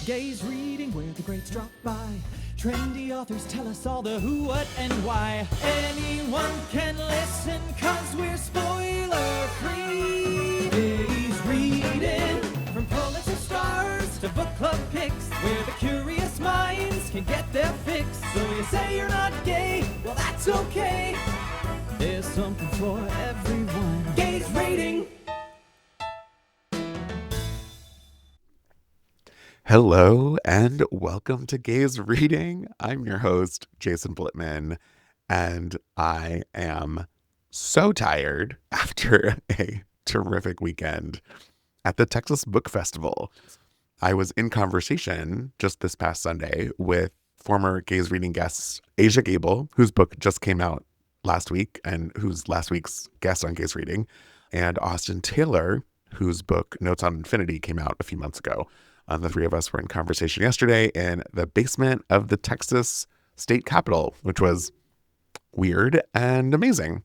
Gaze reading where the greats drop by. Trendy authors tell us all the who, what, and why. Anyone can listen, cause we're spoiler free. Gaze reading, from Pulitzer stars to book club picks, where the curious minds can get their fix. So you say you're not gay, well that's okay. There's something for everyone. Gaze reading. Hello and welcome to Gaze Reading. I'm your host, Jason Blitman, and I am so tired after a terrific weekend at the Texas Book Festival. I was in conversation just this past Sunday with former Gaze Reading guests Asia Gable, whose book just came out last week and who's last week's guest on Gaze Reading, and Austin Taylor, whose book Notes on Infinity came out a few months ago. The three of us were in conversation yesterday in the basement of the Texas State Capitol, which was weird and amazing.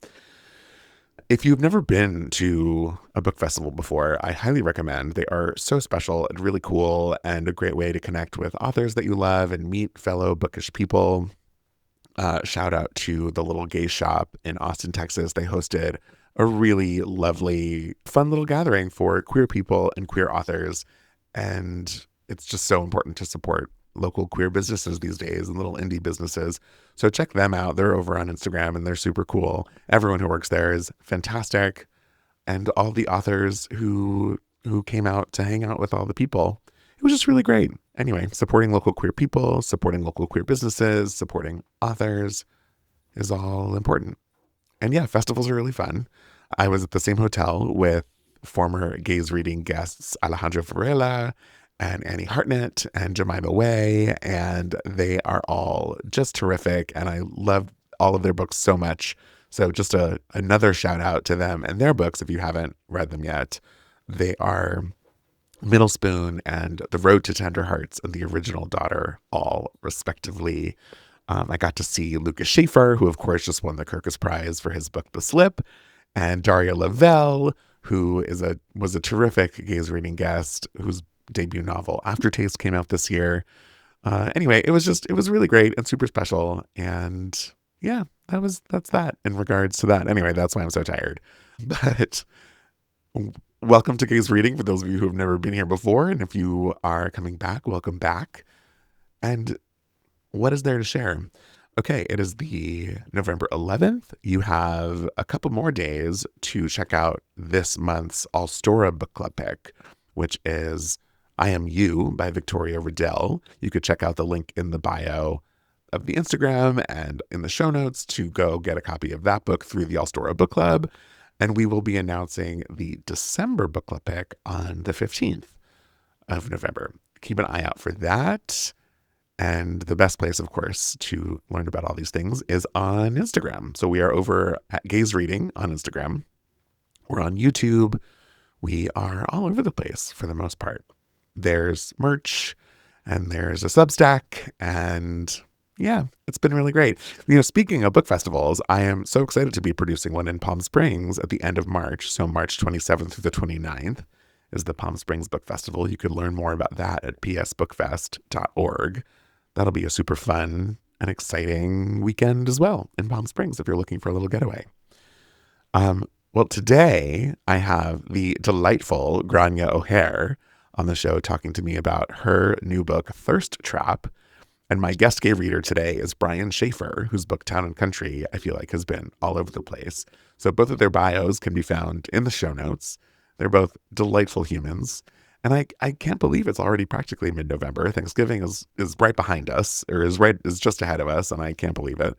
If you've never been to a book festival before, I highly recommend. They are so special and really cool and a great way to connect with authors that you love and meet fellow bookish people. Shout out to the Little Gay Shop in Austin, Texas. They hosted a really lovely, fun little gathering for queer people and queer authors. And it's just so important to support local queer businesses these days and little indie businesses. So check them out. They're over on Instagram and they're super cool. Everyone who works there is fantastic. And all the authors who came out to hang out with all the people, it was just really great. Anyway, supporting local queer people, supporting local queer businesses, supporting authors is all important. And yeah, festivals are really fun. I was at the same hotel with former Gaze Reading guests Alejandro Varela and Annie Hartnett and Jemima Way, and they are all just terrific, and I love all of their books so much. So just another shout out to them and their books if you haven't read them yet. They are Middle Spoon and The Road to Tender Hearts and The Original Daughter, all respectively. I got to see Lucas Schaefer, who of course just won the Criticks Prize for his book The Slip, and Daria Lavelle, who was a terrific Gaze Reading guest, whose debut novel Aftertaste came out this year. Anyway, it was really great and super special. And yeah, that's that in regards to that. Anyway, that's why I'm so tired. But welcome to Gaze Reading for those of you who have never been here before. And if you are coming back, welcome back. And what is there to share? Okay, it is the November 11th. You have a couple more days to check out this month's Alstora book club pick, which is I Am You by Victoria Riddell. You could check out the link in the bio of the Instagram and in the show notes to go get a copy of that book through the Alstora book club. And we will be announcing the December book club pick on the 15th of November. Keep an eye out for that. And the best place, of course, to learn about all these things is on Instagram. So we are over at Gaze Reading on Instagram. We're on YouTube. We are all over the place for the most part. There's merch and there's a Substack. And yeah, it's been really great. You know, speaking of book festivals, I am so excited to be producing one in Palm Springs at the end of March. So March 27th through the 29th is the Palm Springs Book Festival. You could learn more about that at psbookfest.org. That'll be a super fun and exciting weekend as well in Palm Springs if you're looking for a little getaway. Well, today I have the delightful Gráinne O'Hare on the show talking to me about her new book, Thirst Trap. And my guest gay reader today is Brian Schaefer, whose book Town and Country, I feel like, has been all over the place. So both of their bios can be found in the show notes. They're both delightful humans. And I can't believe it's already practically mid-November. Thanksgiving is right behind us, or is just ahead of us, and I can't believe it.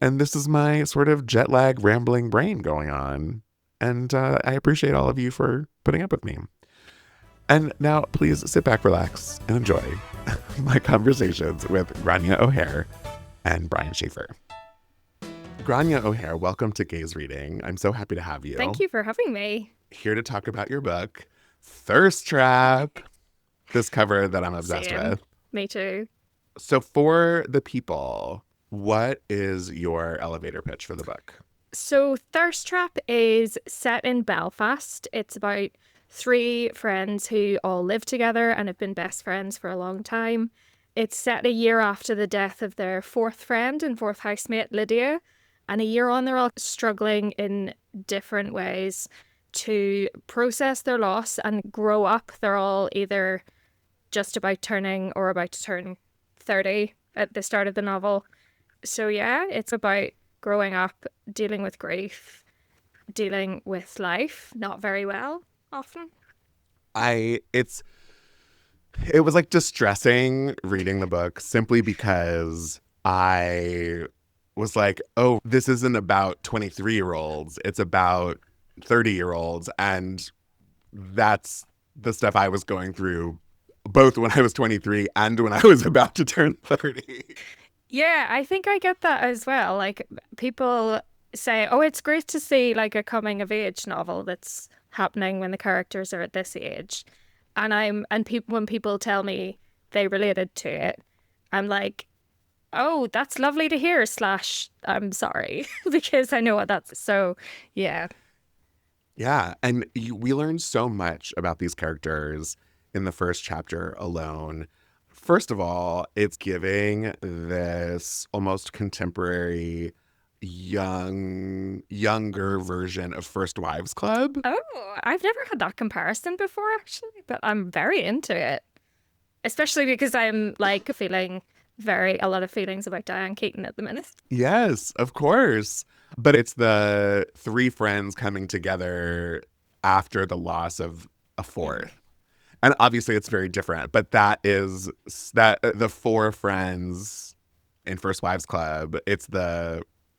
And this is my sort of jet lag, rambling brain going on. And I appreciate all of you for putting up with me. And now, please sit back, relax, and enjoy my conversations with Gráinne O'Hare and Brian Schaefer. Gráinne O'Hare, welcome to Gaze Reading. I'm so happy to have you. Thank you for having me. Here to talk about your book, Thirst Trap. This cover that I'm obsessed with. Me too. So for the people, what is your elevator pitch for the book? So Thirst Trap is set in Belfast. It's about 3 friends who all live together and have been best friends for a long time. It's set a year after the death of their 4th friend and 4th housemate, Lydia. And a year on, they're all struggling in different ways to process their loss and grow up. They're all either just about turning or about to turn 30 at the start of the novel. So yeah, it's about growing up, dealing with grief, dealing with life, not very well, often. It was like distressing reading the book simply because I was like, oh, this isn't about 23-year-olds. It's about 30-year-olds. And that's the stuff I was going through both when I was 23 and when I was about to turn 30. Yeah, I think I get that as well. Like, people say, oh, it's great to see like a coming of age novel that's happening when the characters are at this age. And when people tell me they related to it, I'm like, oh, that's lovely to hear, / I'm sorry, because I know what that's. So, yeah. Yeah. And we learned so much about these characters in the first chapter alone. First of all, it's giving this almost contemporary younger version of First Wives Club. Oh, I've never had that comparison before, actually, but I'm very into it. Especially because I'm like feeling a lot of feelings about Diane Keaton at the minute. Yes, of course. But it's the 3 friends coming together after the loss of a 4th. And obviously it's very different, but that the 4 friends in First Wives Club, it's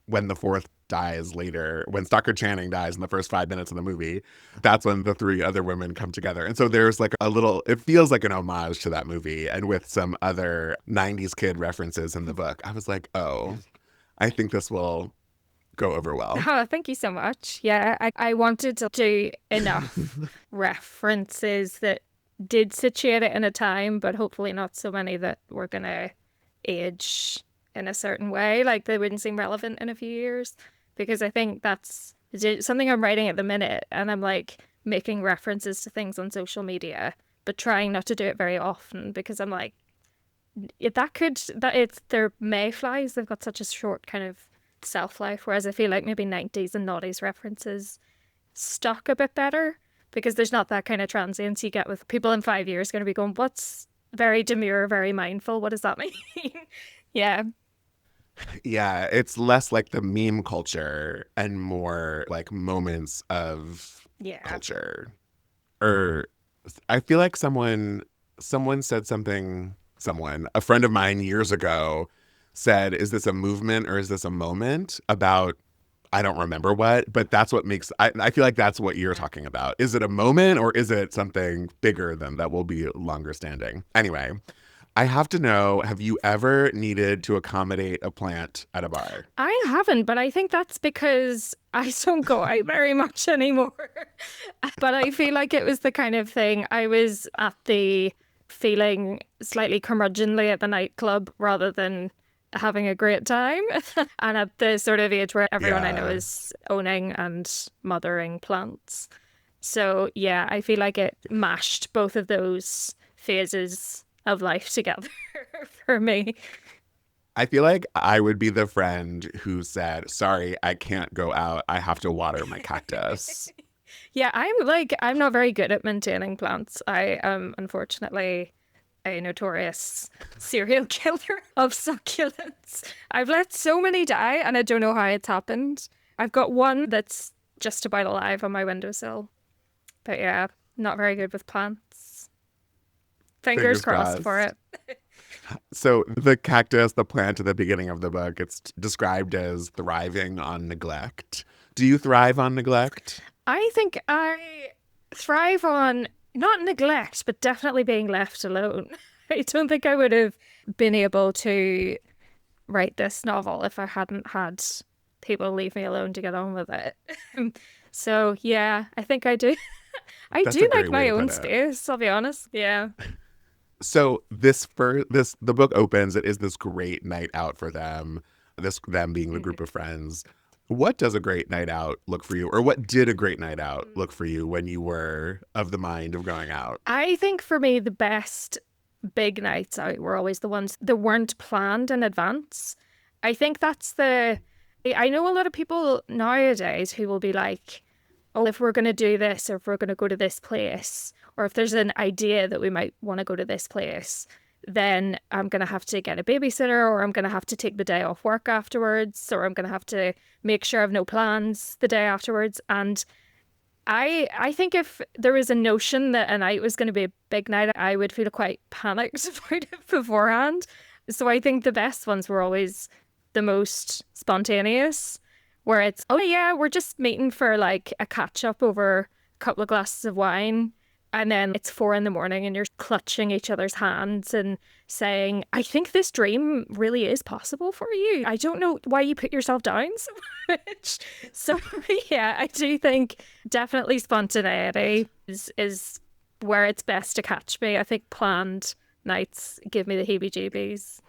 when the 4th dies later, when Stockard Channing dies in the first 5 minutes of the movie, that's when the 3 other women come together. And so there's like it feels like an homage to that movie, and with some other 90s kid references in the book. I was like, oh, I think this will go over well. Oh, thank you so much. Yeah, I wanted to do enough references that did situate it in a time, but hopefully not so many that were going to age in a certain way, like they wouldn't seem relevant in a few years. Because I think that's something I'm writing at the minute, and I'm like making references to things on social media, but trying not to do it very often, because I'm like, they're mayflies. They've got such a short kind of self-life, whereas I feel like maybe 90s and noughties references stuck a bit better, because there's not that kind of transience you get with people in 5 years going to be going, what's very demure, very mindful, what does that mean? Yeah. Yeah, it's less like the meme culture and more like moments of culture. Or I feel like someone said something, a friend of mine years ago said, is this a movement or is this a moment about, I don't remember what, but that's what makes, I feel like that's what you're talking about. Is it a moment or is it something bigger than that will be longer standing? Anyway, I have to know, have you ever needed to accommodate a plant at a bar? I haven't, but I think that's because I don't go out very much anymore. But I feel like it was the kind of thing, I was at the feeling slightly curmudgeonly at the nightclub rather than having a great time. And at the sort of age where everyone I know is owning and mothering plants. So yeah, I feel like it mashed both of those phases of life together for me. I feel like I would be the friend who said, sorry, I can't go out. I have to water my cactus. Yeah, I'm not very good at maintaining plants. I am unfortunately a notorious serial killer of succulents. I've let so many die and I don't know how it's happened. I've got one that's just about alive on my windowsill. But yeah, not very good with plants. Fingers crossed for it. So the cactus, the plant at the beginning of the book, it's described as thriving on neglect. Do you thrive on neglect? I think I thrive on not neglect, but definitely being left alone. I don't think I would have been able to write this novel if I hadn't had people leave me alone to get on with it. So yeah, I think I do. I do like my own space, I'll be honest. Yeah. So the book opens, it is this great night out for them, them being the group of friends. What does a great night out look for you? Or what did a great night out look for you when you were of the mind of going out? I think for me, the best big nights out were always the ones that weren't planned in advance. I think I know a lot of people nowadays who will be like, oh, if we're going to do this, or if we're going to go to this place, or if there's an idea that we might want to go to this place, then I'm going to have to get a babysitter, or I'm going to have to take the day off work afterwards, or I'm going to have to make sure I have no plans the day afterwards. And I think if there was a notion that a night was going to be a big night, I would feel quite panicked about it beforehand. So I think the best ones were always the most spontaneous, where it's, oh yeah, we're just meeting for like a catch up over a couple of glasses of wine. And then it's 4 a.m. and you're clutching each other's hands and saying, I think this dream really is possible for you. I don't know why you put yourself down so much. So yeah, I do think definitely spontaneity is where it's best to catch me. I think planned nights give me the heebie-jeebies.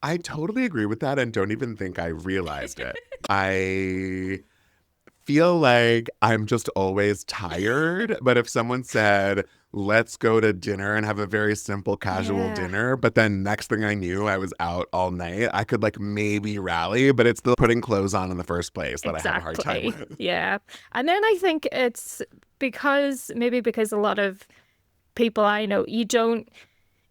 I totally agree with that and don't even think I realized it. I feel like I'm just always tired, but if someone said, let's go to dinner and have a very simple casual dinner, but then next thing I knew I was out all night, I could like maybe rally, but it's the putting clothes on in the first place that I have a hard time with. Yeah. And then I think it's because a lot of people I know,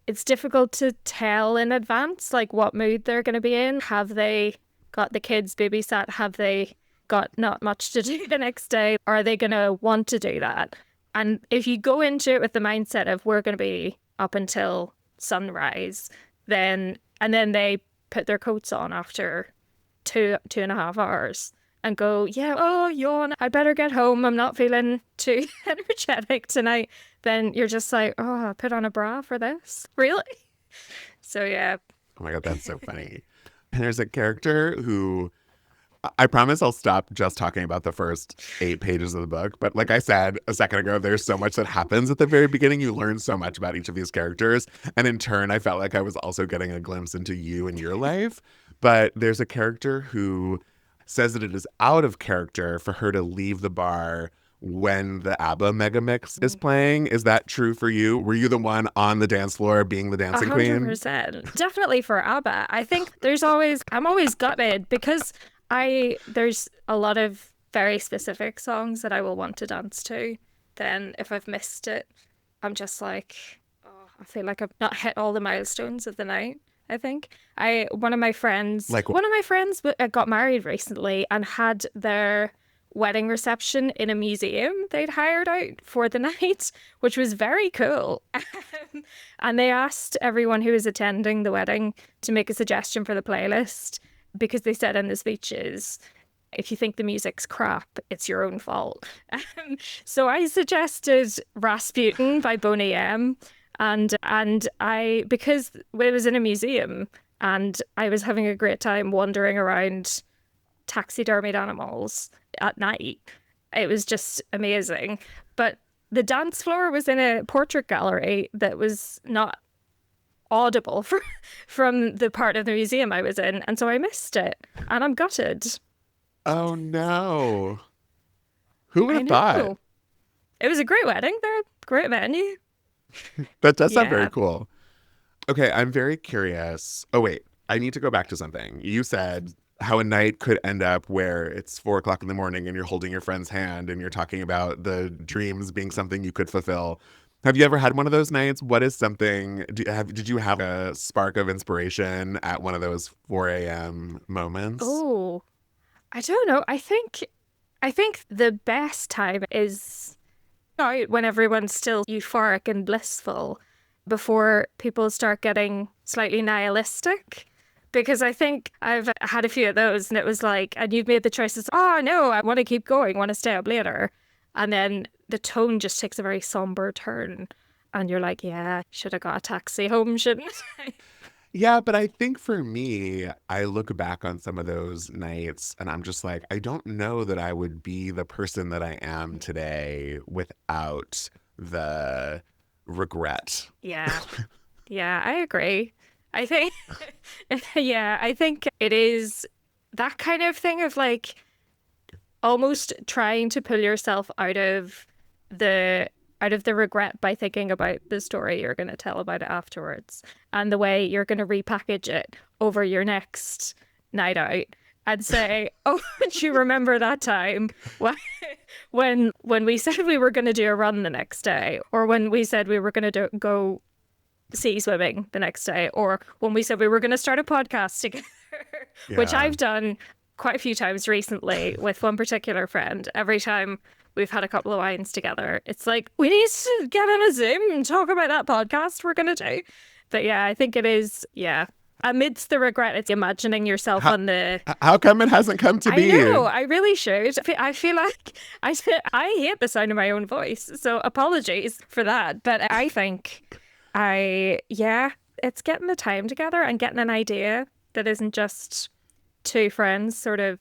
it's difficult to tell in advance like what mood they're going to be in. Have they got the kids babysat? Have they got not much to do the next day? Are they going to want to do that? And if you go into it with the mindset of we're going to be up until sunrise, then they put their coats on after 2.5 hours and go, yeah, oh, yawn, I better get home. I'm not feeling too energetic tonight. Then you're just like, oh, I put on a bra for this? Really? So, yeah. Oh my God, that's so funny. And there's a character who, I promise I'll stop just talking about the first 8 pages of the book. But like I said a second ago, there's so much that happens at the very beginning. You learn so much about each of these characters. And in turn, I felt like I was also getting a glimpse into you and your life. But there's a character who says that it is out of character for her to leave the bar when the ABBA mega mix is playing. Is that true for you? Were you the one on the dance floor being the dancing queen? 100%. Definitely for ABBA. I think I'm always gutted because there's a lot of very specific songs that I will want to dance to. Then if I've missed it, I'm just like, oh, I feel like I've not hit all the milestones of the night. I think one of my friends got married recently and had their wedding reception in a museum they'd hired out for the night, which was very cool. And they asked everyone who was attending the wedding to make a suggestion for the playlist, because they said in the speeches, if you think the music's crap, it's your own fault. So I suggested Rasputin by Boney M. And because it was in a museum and I was having a great time wandering around taxidermied animals at night, it was just amazing. But the dance floor was in a portrait gallery that was not audible from the part of the museum I was in, and so I missed it, and I'm gutted. Oh no. Who would have thought? It was a great wedding. They're a great venue. That does sound very cool. Okay, I'm very curious. Oh wait, I need to go back to something. You said how a night could end up where it's 4:00 in the morning and you're holding your friend's hand and you're talking about the dreams being something you could fulfill. Have you ever had one of those nights? What is something, did you have a spark of inspiration at one of those 4 a.m. moments? Oh, I don't know. I think the best time is when everyone's still euphoric and blissful before people start getting slightly nihilistic. Because I think I've had a few of those and it was like, and you've made the choices, oh no, I want to keep going, I want to stay up later. And then the tone just takes a very somber turn. And you're like, yeah, should have got a taxi home, shouldn't I? Yeah, but I think for me, I look back on some of those nights and I'm just like, I don't know that I would be the person that I am today without the regret. Yeah. Yeah, I agree. I think it is that kind of thing of like, almost trying to pull yourself out of the regret by thinking about the story you're going to tell about it afterwards and the way you're going to repackage it over your next night out and say, oh, do you remember that time when we said we were going to do a run the next day, or when we said we were going to go sea swimming the next day, or when we said we were going to start a podcast together, which I've done quite a few times recently with one particular friend. Every time we've had a couple of wines together, it's like, we need to get on a Zoom and talk about that podcast we're going to do. But yeah, I think it is, amidst the regret, it's imagining yourself on the... How come it hasn't come to be? I know, I really should. I feel like I hate the sound of my own voice, so apologies for that. But I think it's getting the time together and getting an idea that isn't just two friends sort of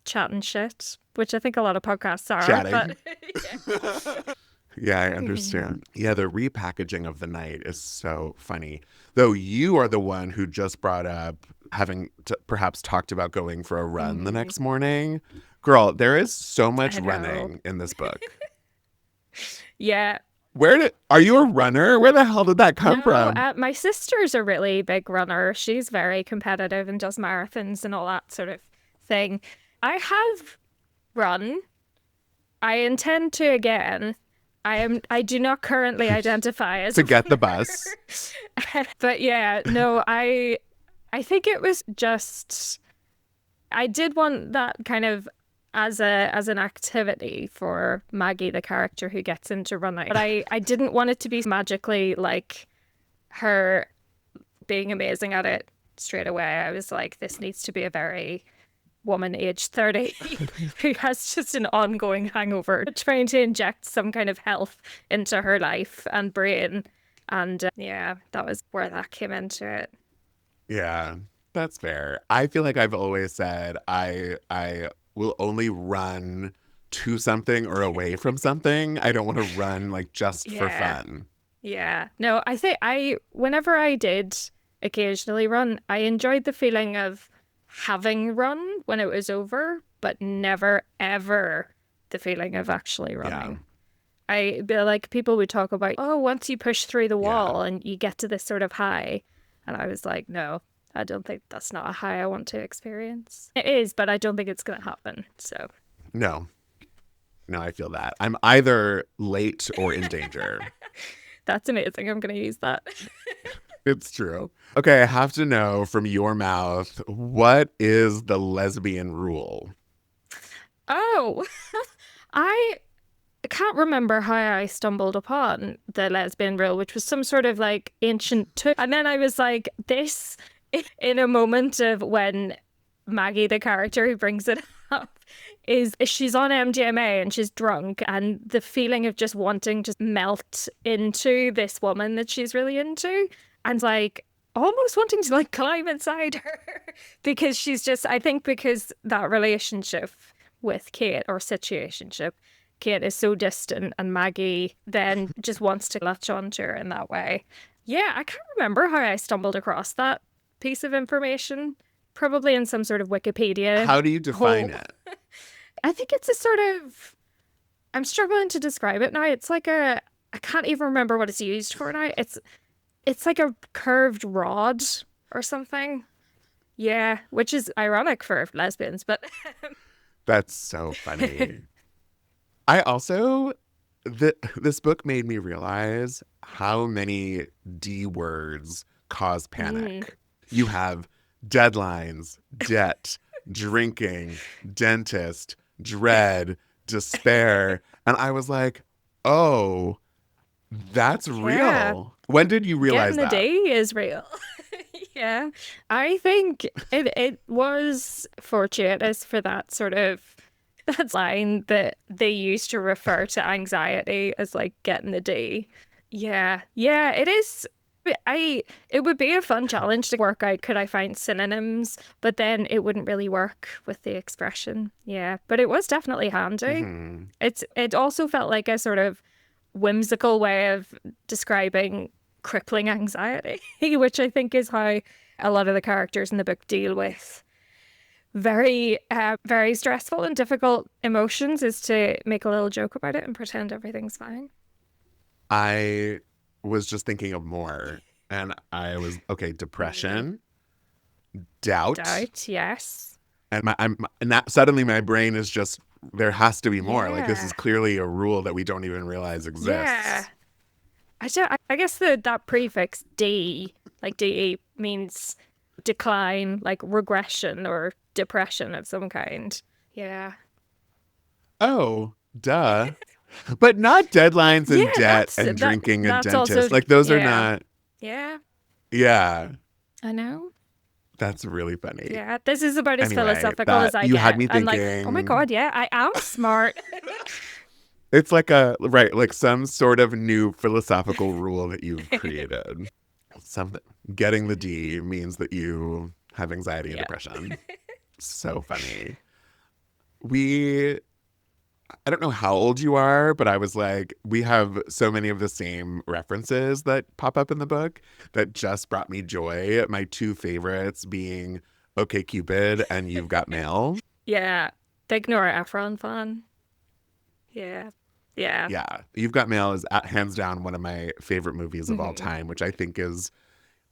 chatting shit, which I think a lot of podcasts are. Chatting. But, Yeah, I understand. Yeah, the repackaging of the night is so funny. Though you are the one who just brought up having perhaps talked about going for a run the next morning. Girl, there is so much running in this book. Yeah. Are you a runner? Where the hell did that come from? My sister's a really big runner. She's very competitive and does marathons and all that sort of thing. I have run. I intend to again. I do not currently identify as to get the bus. But yeah, no, I think it was just, I did want that kind of as an activity for Maggie, the character who gets into running. But I didn't want it to be magically like her being amazing at it straight away. I was like, this needs to be a very woman aged 30 who has just an ongoing hangover, trying to inject some kind of health into her life and brain. And that was where that came into it. Yeah, that's fair. I feel like I've always said I will only run to something or away from something. I don't want to run like just for fun. Yeah. No, I think whenever I did occasionally run, I enjoyed the feeling of having run when it was over, but never ever the feeling of actually running. I feel like people would talk about, once you push through the wall and you get to this sort of high, and I was like, no, I don't think that's not a high I want to experience. It is, but I don't think it's going to happen. So no, I feel that I'm either late or in danger. That's amazing. I'm going to use that. It's true. Okay, I have to know from your mouth, what is the lesbian rule? Oh, I can't remember how I stumbled upon the lesbian rule, which was some sort of like ancient and then I was like, this, in a moment of when Maggie, the character who brings it up, is she's on MDMA and she's drunk, and the feeling of just wanting to melt into this woman that she's really into, and like almost wanting to like climb inside her because she's just, I think because that relationship with Kate, or situationship, Kate is so distant and Maggie then just wants to latch onto her in that way. Yeah, I can't remember how I stumbled across that piece of information. Probably in some sort of Wikipedia. How do you define it? I think it's a sort of, I'm struggling to describe it now. It's like I can't even remember what it's used for now. It's like a curved rod or something. Yeah, which is ironic for lesbians, but... That's so funny. I also, this book made me realize how many D words cause panic. You have deadlines, debt, drinking, dentist, dread, despair. And I was like, oh, that's real. Yeah. When did you realize that? Getting the day is real. Yeah. I think it was fortuitous for that sort of, that line that they used to refer to anxiety as like getting the day. Yeah. Yeah, it is. It would be a fun challenge to work out, could I find synonyms, but then it wouldn't really work with the expression. Yeah, but it was definitely handy. Mm-hmm. It also felt like a sort of whimsical way of describing crippling anxiety, which I think is how a lot of the characters in the book deal with very, very stressful and difficult emotions is to make a little joke about it and pretend everything's fine. I was just thinking of more, and I was, okay, depression, doubt, Doubt, yes. and suddenly my brain is just, there has to be more. Like, this is Yeah. clearly a rule that we don't even realize exists. Yeah. I guess that prefix D, like DE, means decline, like regression or depression of some kind. Yeah. Oh, duh. But not deadlines and Yeah, debt and drinking and that's dentists. also, Like, those are yeah. not, Yeah, yeah, I know. that's really funny. Yeah, this is about as Anyway, philosophical as I you get. had me I'm like, oh my thinking, God, yeah, I am smart. it's like like some sort of new philosophical rule that you've created. Something, getting the D means that you have anxiety and Yeah. depression. So funny. I don't know how old you are, but I was like, we have so many of the same references that pop up in the book that just brought me joy. My two favorites being OK Cupid and You've Got Mail. Yeah, big Nora Ephron fan. Yeah, yeah. Yeah, You've Got Mail is hands down one of my favorite movies of all time, which I think is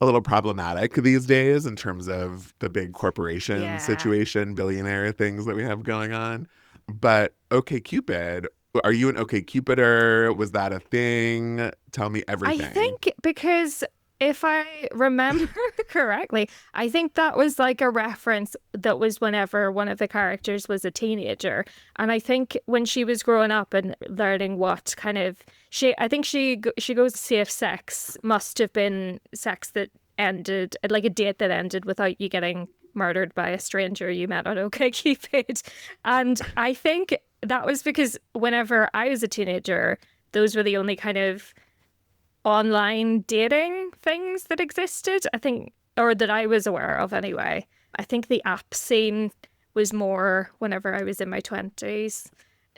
a little problematic these days in terms of the big corporation Yeah. situation, billionaire things that we have going on. But OK Cupid, are you an OK Cupider? Was that a thing? Tell me everything. I think because if I remember correctly, I think that was like a reference that was whenever one of the characters was a teenager. And I think when she was growing up and learning what kind of I think she goes to see if sex must have been sex that ended, like a date that ended without you getting murdered by a stranger you met on OkCupid. And I think that was because whenever I was a teenager, those were the only kind of online dating things that existed, I think, or that I was aware of anyway. I think the app scene was more whenever I was in my 20s.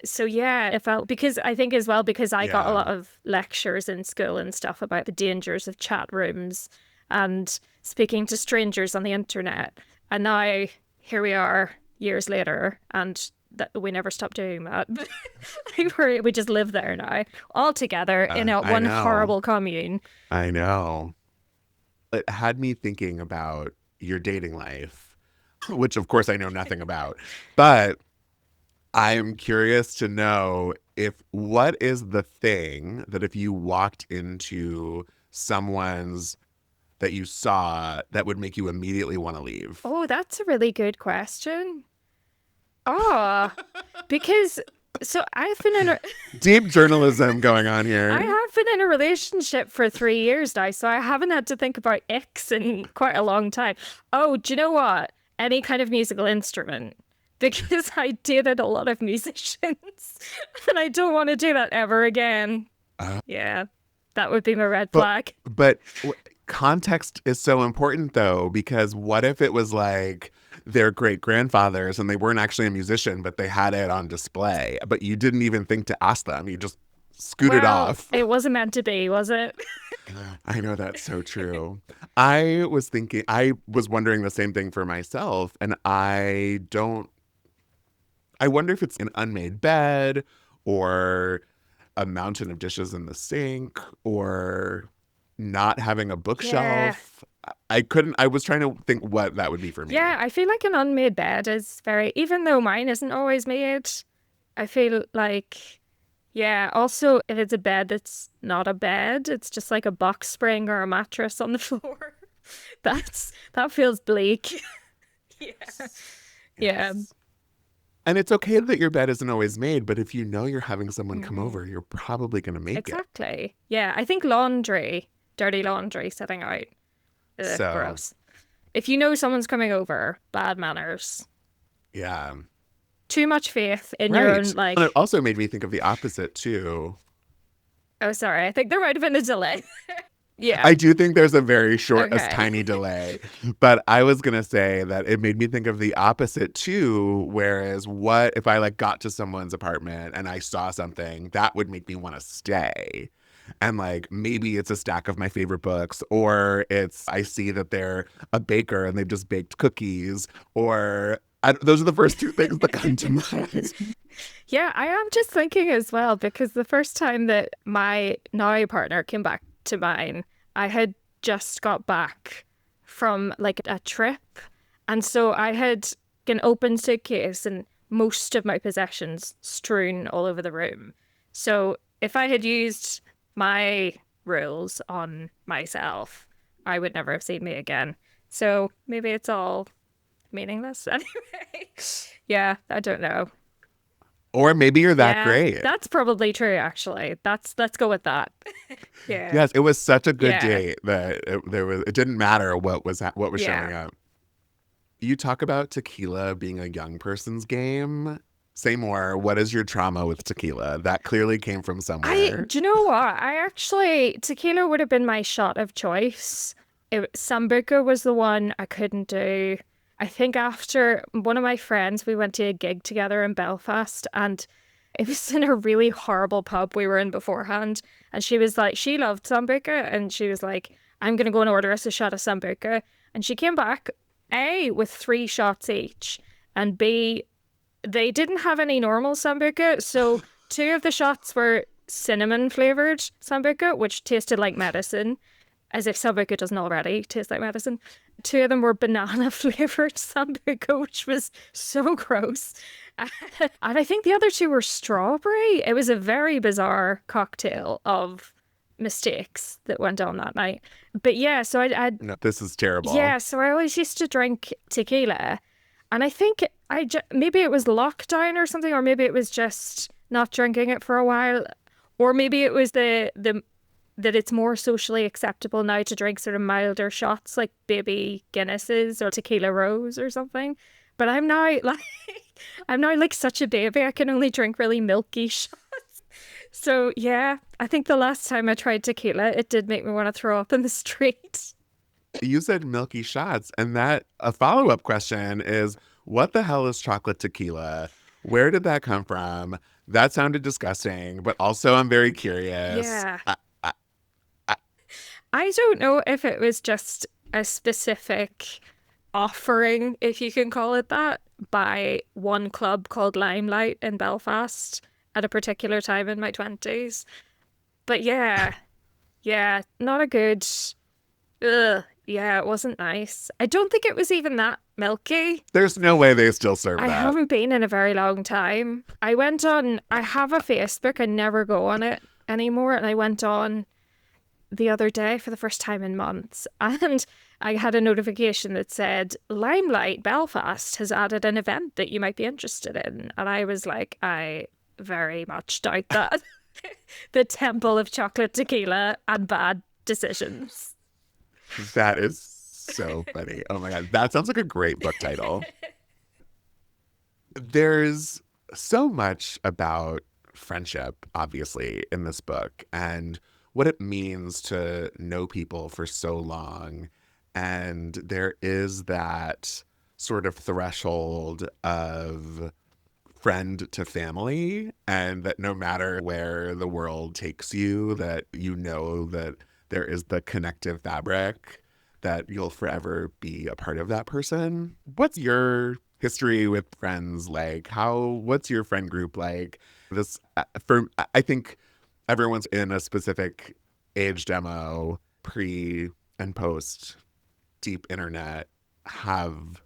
So yeah, it felt, because I think as well, because I got a lot of lectures in school and stuff about the dangers of chat rooms and speaking to strangers on the internet. And now here we are years later, and that we never stopped doing that. We just live there now, all together in one horrible commune. I know. It had me thinking about your dating life, which of course I know nothing about. But I'm curious to know what is the thing that if you walked into someone's that you saw that would make you immediately want to leave? Oh, that's a really good question. Oh, because so I've been in a deep journalism going on here. I have been in a relationship for 3 years now, so I haven't had to think about icks in quite a long time. Oh, do you know what? Any kind of musical instrument. Because I dated a lot of musicians and I don't want to do that ever again. Yeah, that would be my red flag. But context is so important, though, because what if it was like their great grandfathers and they weren't actually a musician, but they had it on display, but you didn't even think to ask them. You just scooted off. It wasn't meant to be, was it? I know, that's so true. I was wondering the same thing for myself, and I wonder if it's an unmade bed or a mountain of dishes in the sink or not having a bookshelf. Yeah. I was trying to think what that would be for me. Yeah, I feel like an unmade bed is even though mine isn't always made, I feel like, yeah, also if it's a bed that's not a bed, it's just like a box spring or a mattress on the floor. That feels bleak. Yeah. Yes. Yeah. And it's okay that your bed isn't always made, but if you know you're having someone come over, you're probably going to make it. Exactly. Yeah, I think dirty laundry sitting out. Gross. If you know someone's coming over, bad manners. Yeah. Too much faith in your own, like... And it also made me think of the opposite, too. Oh, sorry. I think there might have been a delay. Yeah. I do think there's a very short, a tiny delay. But I was going to say that it made me think of the opposite too. Whereas what if I like got to someone's apartment and I saw something that would make me want to stay? And like, maybe it's a stack of my favorite books, or I see that they're a baker and they've just baked cookies, or Those are the first two things that come to mind. Yeah, I am just thinking as well, because the first time that my now partner came back to mine, I had just got back from like a trip. And so I had an open suitcase and most of my possessions strewn all over the room. So if I had used my rules on myself, I would never have seen me again. So maybe it's all meaningless anyway. Yeah, I don't know. Or maybe you're that Yeah, great. that's probably true, actually. Let's go with that. Yeah. Yes, it was such a good Yeah. date that it didn't matter what was Yeah. showing up. You talk about tequila being a young person's game. Say more. What is your trauma with tequila? That clearly came from somewhere. Do you know what? Tequila would have been my shot of choice. Sambuca was the one I couldn't do. I think after one of my friends, we went to a gig together in Belfast, and it was in a really horrible pub we were in beforehand. And she was like, she loved Sambuca, and she was like, I'm going to go and order us a shot of Sambuca. And she came back, A, with 3 shots each, and B, they didn't have any normal Sambuca. So 2 of the shots were cinnamon flavored Sambuca, which tasted like medicine, as if Sambuca doesn't already taste like medicine. 2 of them were banana flavored Sambuca, which was so gross. And I think the other 2 were strawberry. It was a very bizarre cocktail of mistakes that went on that night. But yeah, so No, this is terrible. yeah, so I always used to drink tequila. And I think maybe it was lockdown or something, or maybe it was just not drinking it for a while. Or maybe it was that it's more socially acceptable now to drink sort of milder shots like baby Guinnesses or tequila rose or something. But I'm now like such a baby. I can only drink really milky shots. So yeah, I think the last time I tried tequila, it did make me want to throw up in the street. You said milky shots, and that a follow-up question is, what the hell is chocolate tequila? Where did that come from? That sounded disgusting, but also I'm very curious. Yeah. I don't know if it was just a specific offering, if you can call it that, by one club called Limelight in Belfast at a particular time in my 20s. But yeah, not a good... Ugh, yeah, it wasn't nice. I don't think it was even that milky. There's no way they still serve I that. haven't been in a very long time. I have a Facebook, I never go on it anymore, and I went on the other day for the first time in months, and I had a notification that said Limelight Belfast has added an event that you might be interested in, and I was like, I very much doubt that. The Temple of Chocolate Tequila and Bad Decisions. That is so funny. Oh my God. That sounds like a great book title. There's so much about friendship, obviously, in this book, and what it means to know people for so long. And there is that sort of threshold of friend to family, and that no matter where the world takes you, that you know that there is the connective fabric, that you'll forever be a part of that person. What's your history with friends like? What's your friend group like? I think everyone's in a specific age demo, pre and post deep internet, have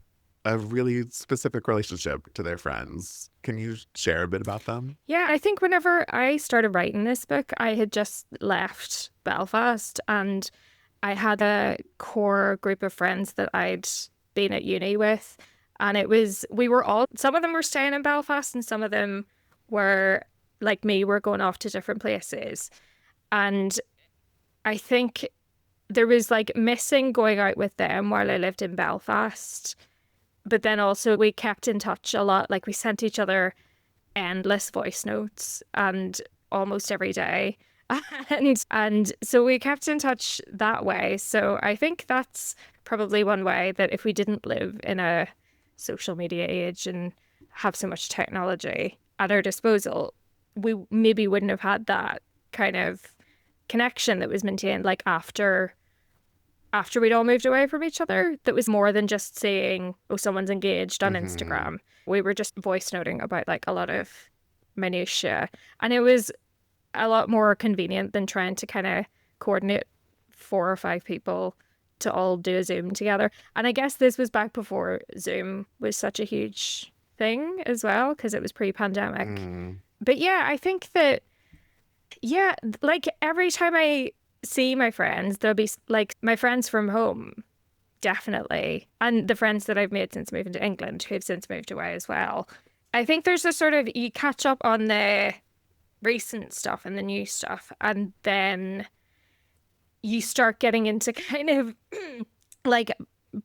a really specific relationship to their friends. Can you share a bit about them? Yeah, I think whenever I started writing this book, I had just left Belfast, and I had a core group of friends that I'd been at uni with. And some of them were staying in Belfast, and some of them were, like me, were going off to different places. And I think there was like missing going out with them while I lived in Belfast. But then also we kept in touch a lot. Like we sent each other endless voice notes and almost every day. And so we kept in touch that way. So I think that's probably one way that if we didn't live in a social media age and have so much technology at our disposal, we maybe wouldn't have had that kind of connection that was maintained like after after we'd all moved away from each other that was more than just saying, oh, someone's engaged on Mhm. Instagram. We were just voice noting about like a lot of minutiae. And it was a lot more convenient than trying to kind of coordinate 4 or 5 people to all do a Zoom together. And I guess this was back before Zoom was such a huge thing as well, because it was pre-pandemic. Mm. But yeah, I think that, yeah, like every time I see my friends, there'll be like my friends from home, definitely. And the friends that I've made since moving to England, who have since moved away as well. I think there's a sort of, you catch up on the recent stuff and the new stuff, and then you start getting into kind of like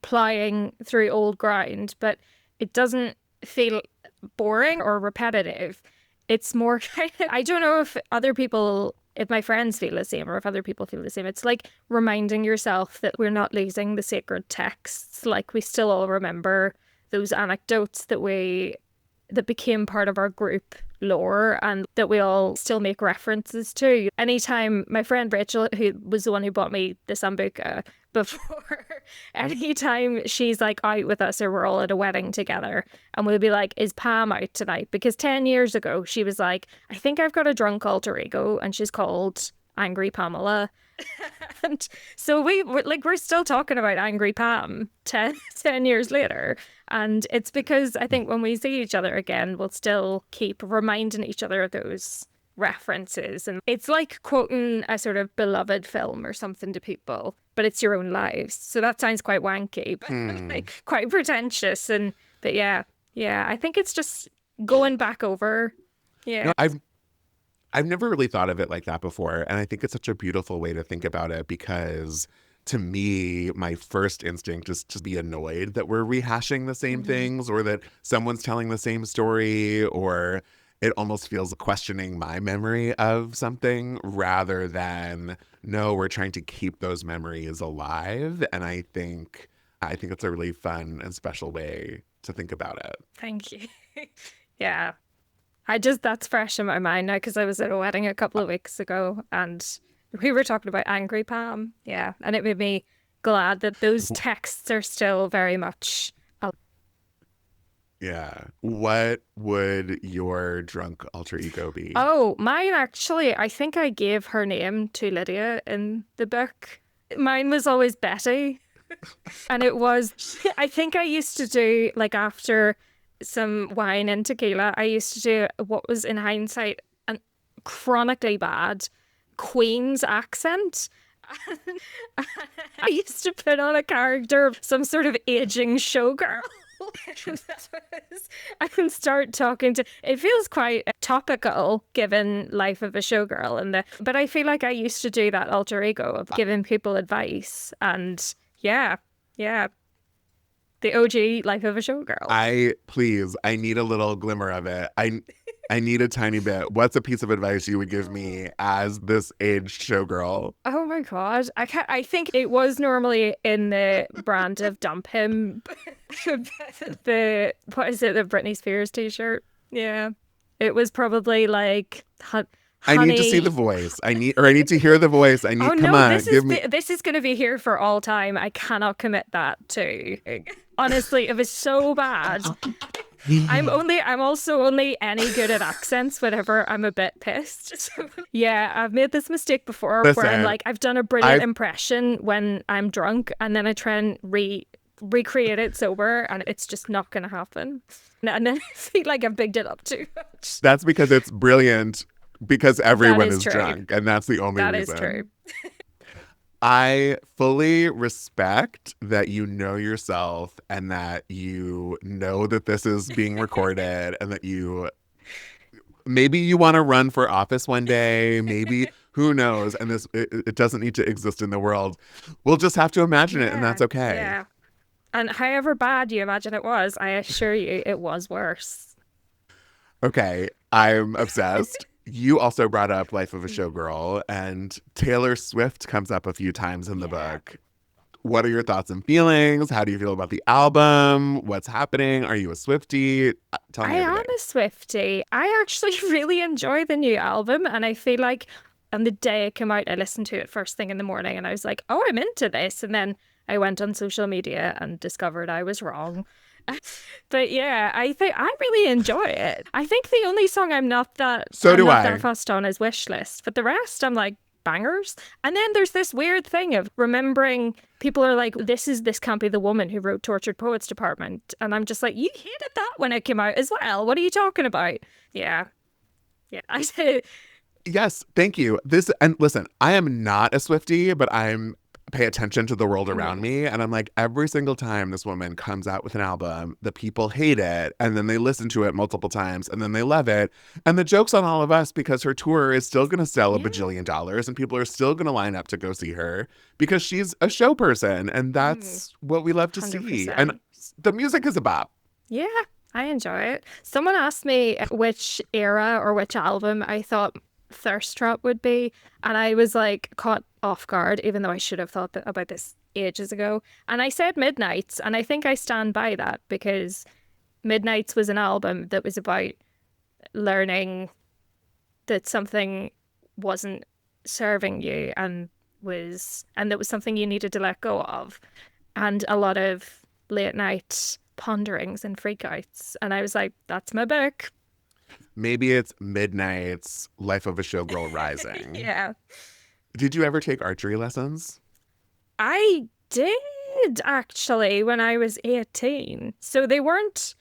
plying through old ground, but it doesn't feel boring or repetitive. It's more kind of, I don't know if other people, if my friends feel the same or if other people feel the same. It's like reminding yourself that we're not losing the sacred texts. Like we still all remember those anecdotes that became part of our group lore and that we all still make references to. Anytime my friend Rachel, who was the one who bought me the Sambuca before, anytime she's like out with us or we're all at a wedding together and we'll be like, is Pam out tonight? Because 10 years ago she was like, I think I've got a drunk alter ego and she's called Angry Pamela. And so we're still talking about Angry Pam 10 years later. And it's because I think when we see each other again, we'll still keep reminding each other of those references. And it's like quoting a sort of beloved film or something to people, but it's your own lives. So that sounds quite wanky, but like quite pretentious. But yeah, I think it's just going back over. Yeah. No, I've never really thought of it like that before. And I think it's such a beautiful way to think about it because to me, my first instinct is to be annoyed that we're rehashing the same things or that someone's telling the same story, or it almost feels questioning my memory of something rather than, no, we're trying to keep those memories alive. And I think it's a really fun and special way to think about it. Thank you. Yeah. That's fresh in my mind now because I was at a wedding a couple of weeks ago and we were talking about Angry Pam. Yeah. And it made me glad that those texts are still very much. Yeah. What would your drunk alter ego be? Oh, mine actually, I think I gave her name to Lydia in the book. Mine was always Betty. And it was, I think I used to do, like after some wine and tequila, I used to do what was in hindsight an chronically bad Queen's accent. I used to put on a character of some sort of aging showgirl. I can start talking to. It feels quite topical given life of a showgirl, but I feel like I used to do that alter ego of giving people advice, and yeah, the OG life of a showgirl. I need a little glimmer of it. I need a tiny bit. What's a piece of advice you would give me as this aged showgirl? Oh my God. I think it was normally in the brand of Dump Him. The Britney Spears t-shirt. Yeah. It was probably like honey. I need to see the voice. I need to hear the voice. Come on, this is going to be here for all time. I cannot commit that to. Honestly, it was so bad. I'm also only any good at accents whenever I'm a bit pissed. So, yeah, I've made this mistake before where I'm like, I've done a brilliant impression when I'm drunk and then I try and recreate it sober and it's just not going to happen. And then I feel like I've bigged it up too much. That's because it's brilliant because everyone is true. Drunk and that's the only reason. That is true. I fully respect that you know yourself and that you know that this is being recorded and that maybe you want to run for office one day, maybe, who knows, and it doesn't need to exist in the world. We'll just have to imagine it and that's okay. Yeah. And however bad you imagine it was, I assure you it was worse. Okay, I'm obsessed. You also brought up Life of a Showgirl, and Taylor Swift comes up a few times in the book. What are your thoughts and feelings? How do you feel about the album? What's happening? Are you a Swiftie? Tell me everything. I am a Swiftie. I actually really enjoy the new album, and I feel like And the day it came out, I listened to it first thing in the morning and I was like, oh, I'm into this. And then I went on social media and discovered I was wrong. But yeah, I think I really enjoy it. I think the only song I'm not that fussed on is Wishlist, but the rest I'm like bangers. And then there's this weird thing of remembering people are like, this can't be the woman who wrote Tortured Poets Department, and I'm just like, you hated that when it came out as well. What are you talking about? Yeah, I say. Yes, thank you. And listen, I am not a Swiftie, but I'm pay attention to the world around me. And I'm like, every single time this woman comes out with an album, the people hate it. And then they listen to it multiple times and then they love it. And the joke's on all of us because her tour is still going to sell $1 bajillion and people are still going to line up to go see her because she's a show person. And that's what we love to 100%. See. And the music is a bop. Yeah, I enjoy it. Someone asked me which era or which album I thought Thirst Trap would be, and I was like caught off guard, even though I should have thought about this ages ago, and I said Midnights, and I think I stand by that because Midnights was an album that was about learning that something wasn't serving you and that was something you needed to let go of, and a lot of late night ponderings and freakouts, and I was like, that's my book. Maybe it's Midnight's Life of a Showgirl Rising. Yeah. Did you ever take archery lessons? I did, actually, when I was 18. So they weren't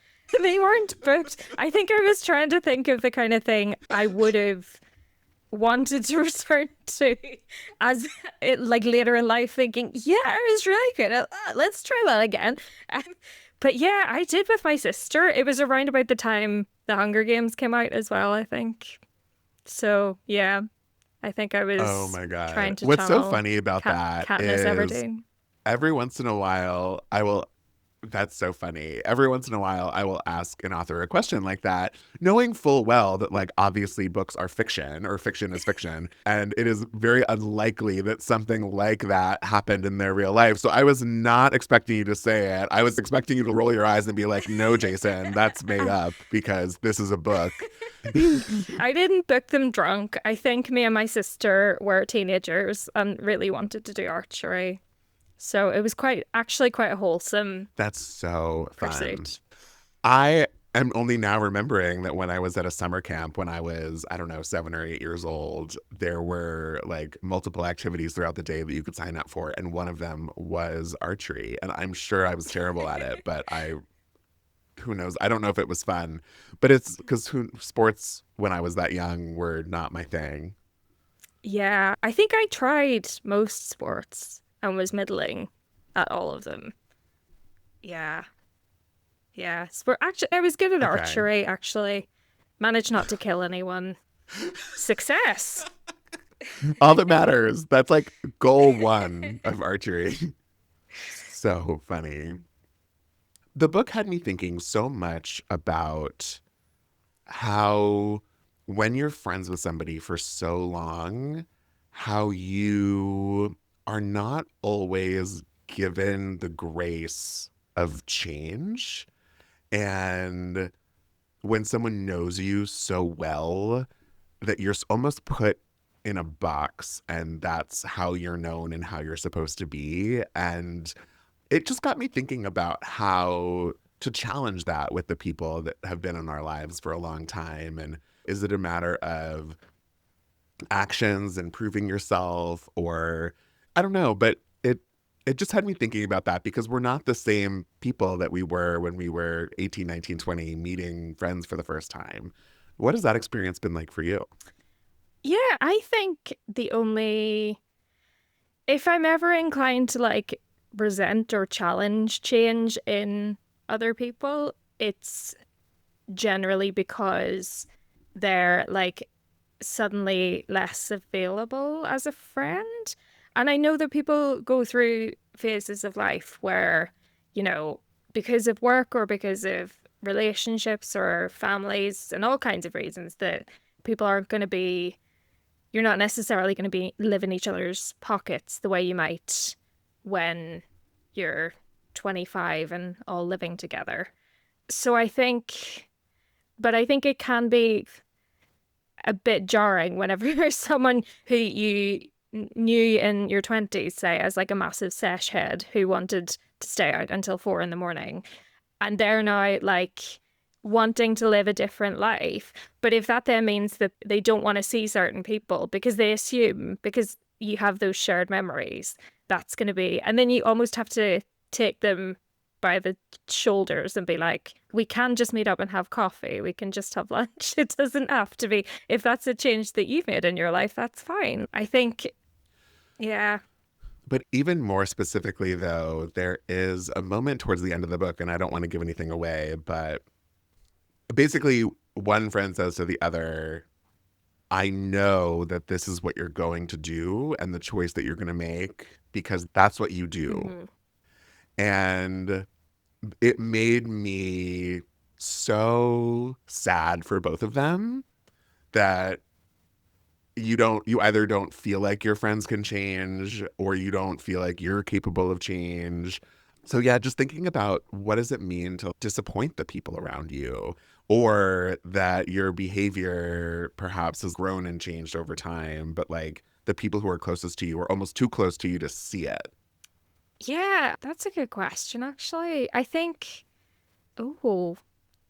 booked. I think I was trying to think of the kind of thing I would have wanted to return to as it, like later in life, thinking, yeah, I was really good at that. Let's try that again. But yeah, I did with my sister. It was around about the time the Hunger Games came out as well, I think. So yeah, I think I was trying to What's so funny about that Katniss is Everdeen. Every once in a while that's so funny. Every once in a while, I will ask an author a question like that, knowing full well that, like, obviously books are fiction or fiction is fiction. And it is very unlikely that something like that happened in their real life. So I was not expecting you to say it. I was expecting you to roll your eyes and be like, no, Jason, that's made up because this is a book. I didn't book them drunk. I think me and my sister were teenagers and really wanted to do archery. So it was actually quite a wholesome. That's so fun. Pursuit. I am only now remembering that when I was at a summer camp when I was, 7 or 8 years old, there were like multiple activities throughout the day that you could sign up for. And one of them was archery. And I'm sure I was terrible at it, but who knows? I don't know if it was fun, but it's because sports when I was that young were not my thing. Yeah, I think I tried most sports and was middling at all of them. Yeah. I was good at archery, actually. Managed not to kill anyone. Success. All that matters. That's like goal 1 of archery. So funny. The book had me thinking so much about how when you're friends with somebody for so long, how you are not always given the grace of change. And when someone knows you so well that you're almost put in a box and that's how you're known and how you're supposed to be. And it just got me thinking about how to challenge that with the people that have been in our lives for a long time. And is it a matter of actions and proving yourself, or I don't know, but it just had me thinking about that because we're not the same people that we were when we were 18, 19, 20, meeting friends for the first time. What has that experience been like for you? Yeah, I think if I'm ever inclined to like resent or challenge change in other people, it's generally because they're like suddenly less available as a friend. And I know that people go through phases of life where, because of work or because of relationships or families and all kinds of reasons, that people aren't going to be, you're not necessarily going to be living each other's pockets the way you might when you're 25 and all living together. So I think it can be a bit jarring whenever there's someone who you knew in your 20s, say, as like a massive sesh head who wanted to stay out until 4 a.m. and they're now like wanting to live a different life. But if that then means that they don't want to see certain people because they assume, because you have those shared memories, that's going to be, and then you almost have to take them by the shoulders and be like, we can just meet up and have coffee, we can just have lunch. It doesn't have to be, if that's a change that you've made in your life, that's fine. I think, yeah. But even more specifically, though, there is a moment towards the end of the book, and I don't want to give anything away, but basically one friend says to the other, I know that this is what you're going to do and the choice that you're going to make because that's what you do. Mm-hmm. And it made me so sad for both of them that you either don't feel like your friends can change or you don't feel like you're capable of change. So yeah, just thinking about what does it mean to disappoint the people around you, or that your behavior perhaps has grown and changed over time, but like the people who are closest to you are almost too close to you to see it. Yeah, that's a good question, actually. I think, oh,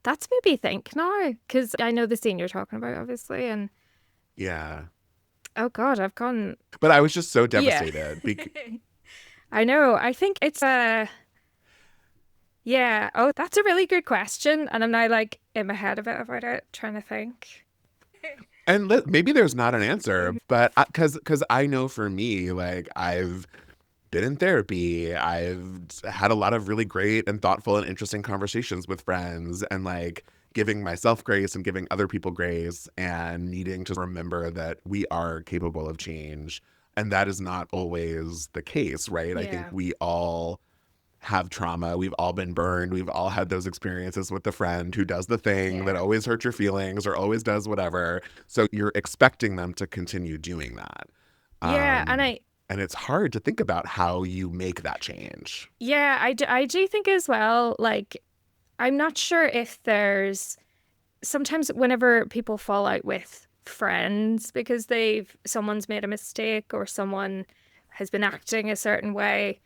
that's made me think now, because I know the scene you're talking about, obviously, and Yeah. oh God, I've gone. But I was just so Yeah. devastated. I know. I think it's yeah. Oh, that's a really good question, and I'm now like in my head a bit about it, trying to think. And maybe there's not an answer, but because I know for me, like I've been in therapy, I've had a lot of really great and thoughtful and interesting conversations with friends, and like giving myself grace and giving other people grace and needing to remember that we are capable of change. And that is not always the case, right? I think Yeah. we all have trauma. We've all been burned. We've all had those experiences with the friend who does the thing that Yeah. always hurts your feelings or always does whatever. So you're expecting them to continue doing that. Yeah, and And it's hard to think about how you make that change. yeah, I do think as well, like, I'm not sure if there's sometimes whenever people fall out with friends because someone's made a mistake or someone has been acting a certain way,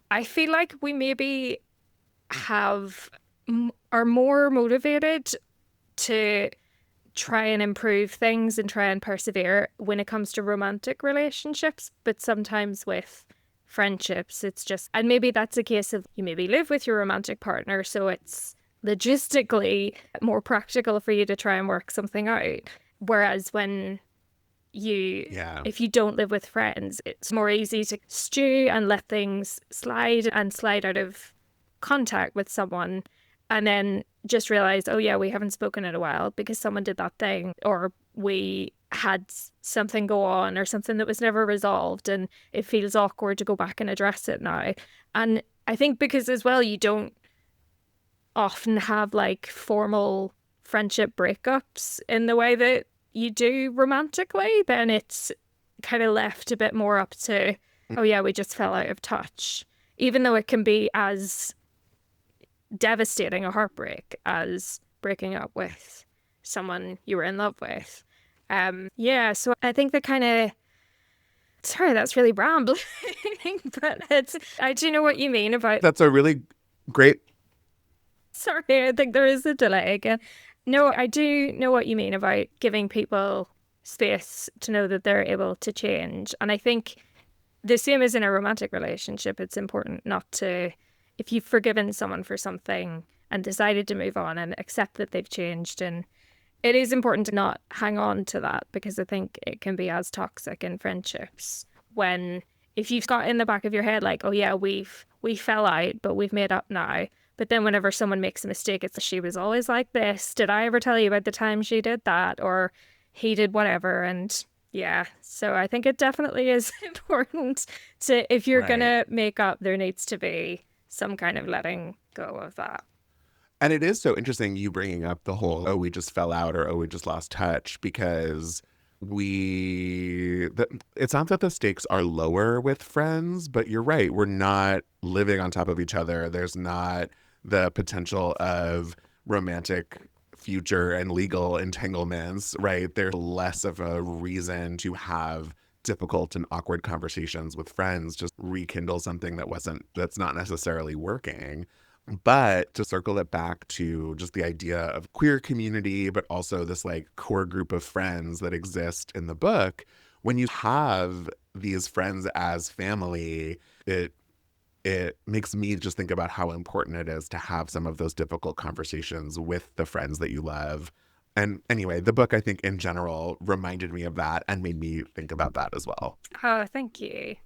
I feel like we maybe are more motivated to try and improve things and try and persevere when it comes to romantic relationships, but sometimes with friendships it's just, and maybe that's a case of you maybe live with your romantic partner, so it's logistically more practical for you to try and work something out, whereas when if you don't live with friends, it's more easy to stew and let things slide out of contact with someone, and then just realize, oh yeah, we haven't spoken in a while because someone did that thing, or we had something go on, or something that was never resolved, and it feels awkward to go back and address it now. And I think because as well, you don't often have like formal friendship breakups in the way that you do romantically, then it's kind of left a bit more up to, oh yeah, we just fell out of touch, even though it can be as devastating a heartbreak as breaking up with someone you were in love with. Yeah, so I think that kind of, sorry, that's really rambling, but I do know what you mean about. That's a really great. Sorry, I think there is a delay again. No, I do know what you mean about giving people space to know that they're able to change. And I think the same as in a romantic relationship, it's important not to, if you've forgiven someone for something and decided to move on and accept that they've changed, and it is important to not hang on to that, because I think it can be as toxic in friendships when, if you've got in the back of your head like, oh yeah, we fell out, but we've made up now. But then whenever someone makes a mistake, it's, she was always like this. Did I ever tell you about the time she did that? Or he did whatever. And yeah, so I think it definitely is important to, if you're going to make up, there needs to be some kind of letting go of that. And it is so interesting you bringing up the whole, oh, we just fell out, or oh, we just lost touch, because it sounds like the stakes are lower with friends, but you're right. We're not living on top of each other. There's not the potential of romantic future and legal entanglements, right? There's less of a reason to have difficult and awkward conversations with friends, just rekindle something that's not necessarily working. But to circle it back to just the idea of queer community, but also this like core group of friends that exist in the book, when you have these friends as family, it makes me just think about how important it is to have some of those difficult conversations with the friends that you love. And anyway, the book, I think in general, reminded me of that and made me think about that as well. Oh, thank you.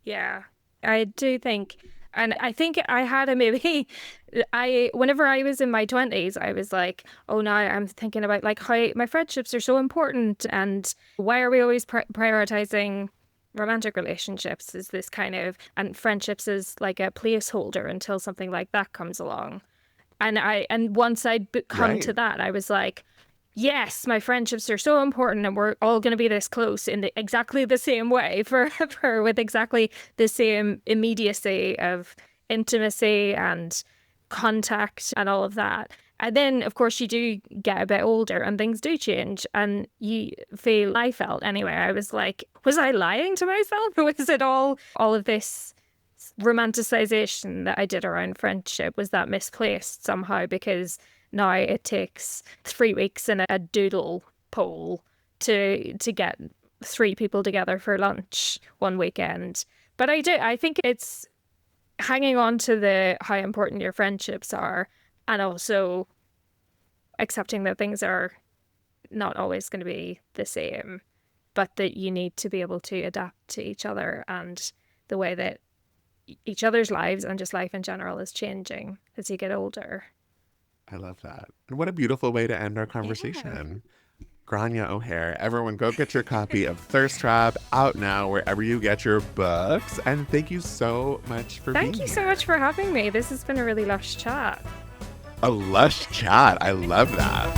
Yeah, I do think, and I think I had whenever I was in my 20s, I was like, oh, now I'm thinking about like how my friendships are so important and why are we always prioritizing romantic relationships is this kind of, and friendships is like a placeholder until something like that comes along. And once I'd come to that, I was like, yes, my friendships are so important and we're all going to be this close in exactly the same way forever with exactly the same immediacy of intimacy and contact and all of that. And then, of course, you do get a bit older and things do change and I felt anyway, I was like, was I lying to myself? Or was it all of this romanticization that I did around friendship? Was that misplaced somehow? Because now it takes 3 weeks and a doodle poll to get 3 people together for lunch one weekend. But I think it's hanging on to how important your friendships are, and also accepting that things are not always going to be the same, but that you need to be able to adapt to each other and the way that each other's lives and just life in general is changing as you get older. I love that. And what a beautiful way to end our conversation. Yeah. Gráinne O'Hare. Everyone go get your copy of Thirst Trap, out now wherever you get your books. And thank you so much for being here. Thank you so much for having me. This has been a really lush chat. A lush chat. I love that.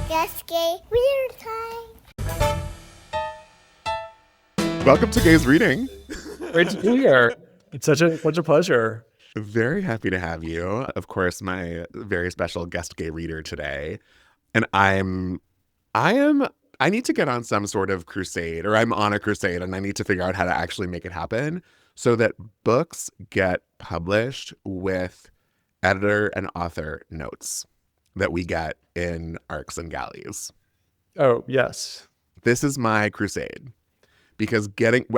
Yes, gay reader time. Welcome to Gays Reading. Great to be here. It's such a pleasure. Very happy to have you. Of course, my very special guest gay reader today. And I need to get on some sort of crusade, or I'm on a crusade, and I need to figure out how to actually make it happen so that books get published with editor and author notes that we get in ARCs and galleys. Oh, yes. This is my crusade. Because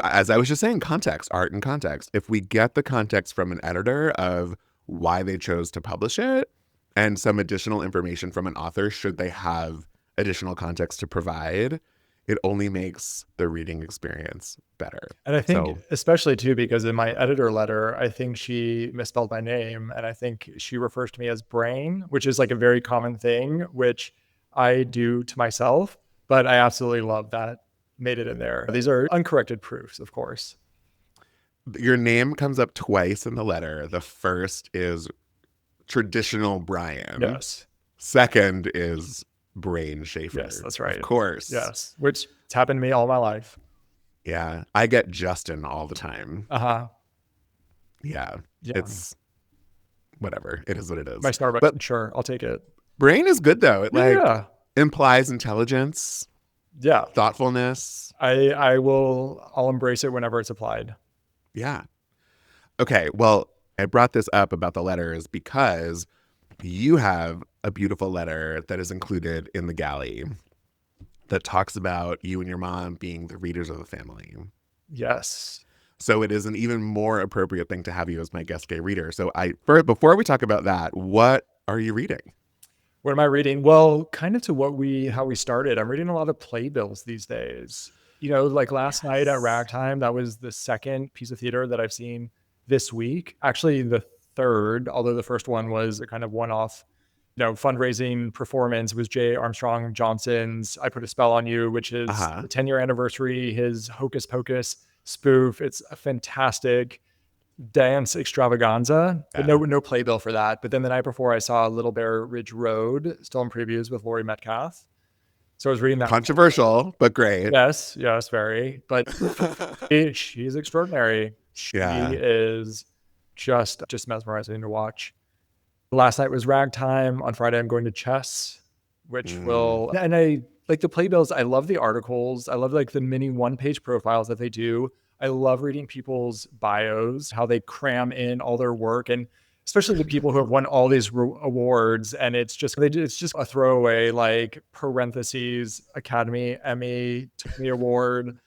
as I was just saying, context, art and context. If we get the context from an editor of why they chose to publish it and some additional information from an author, should they have additional context to provide, it only makes the reading experience better. And I think especially too, because in my editor letter, I think she misspelled my name. And I think she refers to me as Brain, which is like a very common thing, which I do to myself. But I absolutely love that made it in there. These are uncorrected proofs, of course. Your name comes up twice in the letter. The first is traditional Brian. Yes. Second is Brain Schaefer. Yes, that's right. Of course. Yes, which it's happened to me all my life. Yeah. I get Justin all the time. Uh-huh. Yeah. It's whatever. It is what it is. My Starbucks, but sure, I'll take it. Brain is good though. It implies intelligence. Yeah. Thoughtfulness. I'll embrace it whenever it's applied. Yeah. Okay. Well, I brought this up about the letters because you have a beautiful letter that is included in the galley that talks about you and your mom being the readers of the family. Yes. So it is an even more appropriate thing to have you as my guest gay reader. So before we talk about that, what are you reading? What am I reading? Well, kind of to how we started. I'm reading a lot of playbills these days. You know, like last night at Ragtime, that was the second piece of theater that I've seen this week. Actually, the third, although the first one was a kind of one-off, fundraising performance. It was J. Armstrong Johnson's I Put a Spell on You, which is the 10-year anniversary, his Hocus Pocus spoof. It's a fantastic dance extravaganza, but no playbill for that. But then the night before, I saw Little Bear Ridge Road, still in previews with Laurie Metcalf. So I was reading that. Controversial, but great. Yes, very. But she's extraordinary. She is just mesmerizing to watch. Last night was ragtime. On Friday, I'm going to chess, which will, and I like the playbills. I love the articles. I love like the mini 1-page profiles that they do. I love reading people's bios, how they cram in all their work, and especially the people who have won all these awards. And it's just a throwaway, like parentheses, Academy, Emmy, Tony Award.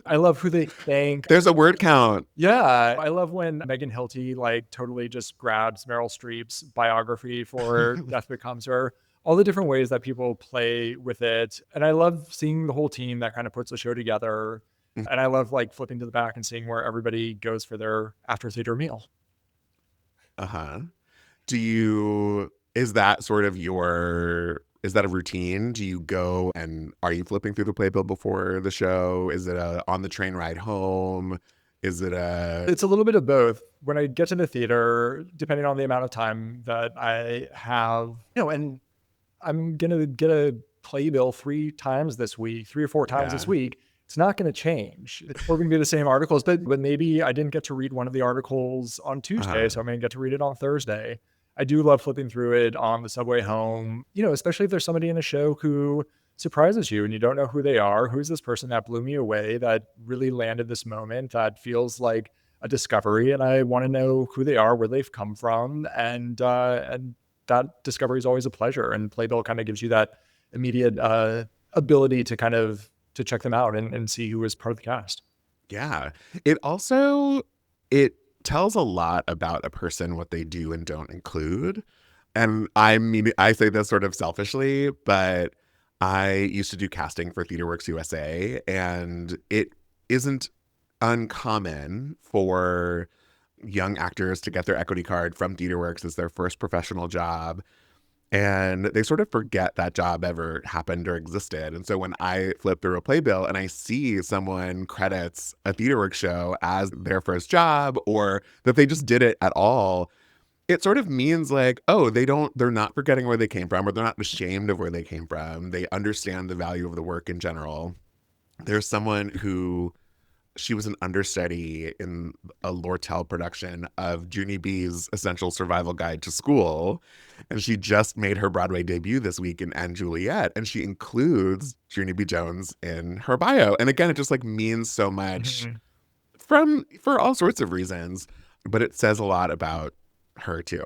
I love who they thank. There's a word count. Yeah. I love when Megan Hilty like totally just grabs Meryl Streep's biography for Death Becomes Her. All the different ways that people play with it. And I love seeing the whole team that kind of puts the show together. And I love like flipping to the back and seeing where everybody goes for their after theater meal. Is that sort of is that a routine? Do you go and are you flipping through the playbill before the show? Is it on the train ride home? It's a little bit of both. When I get to the theater, depending on the amount of time that I have, and I'm going to get a playbill 3 or 4 times this week. It's not going to change. It's still going to be the same articles, but maybe I didn't get to read one of the articles on Tuesday, so I'm going to get to read it on Thursday. I do love flipping through it on the subway home, especially if there's somebody in a show who surprises you and you don't know who they are. Who's this person that blew me away, that really landed this moment, that feels like a discovery, and I want to know who they are, where they've come from, and that discovery is always a pleasure. And Playbill kind of gives you that immediate ability to kind of to check them out and see who is part of the cast. Yeah. It tells a lot about a person, what they do and don't include. And I mean, I say this sort of selfishly, but I used to do casting for TheaterWorks USA, and it isn't uncommon for young actors to get their equity card from TheaterWorks as their first professional job. And they sort of forget that job ever happened or existed. And so when I flip through a playbill and I see someone credits a TheaterWorks show as their first job, or that they just did it at all, it sort of means like, oh, they're not forgetting where they came from, or they're not ashamed of where they came from. They understand the value of the work in general. There's someone who, she was an understudy in a Lortel production of Junie B's Essential Survival Guide to School. And she just made her Broadway debut this week in & Juliet. And she includes Junie B. Jones in her bio. And again, it just like means so much for all sorts of reasons. But it says a lot about her too.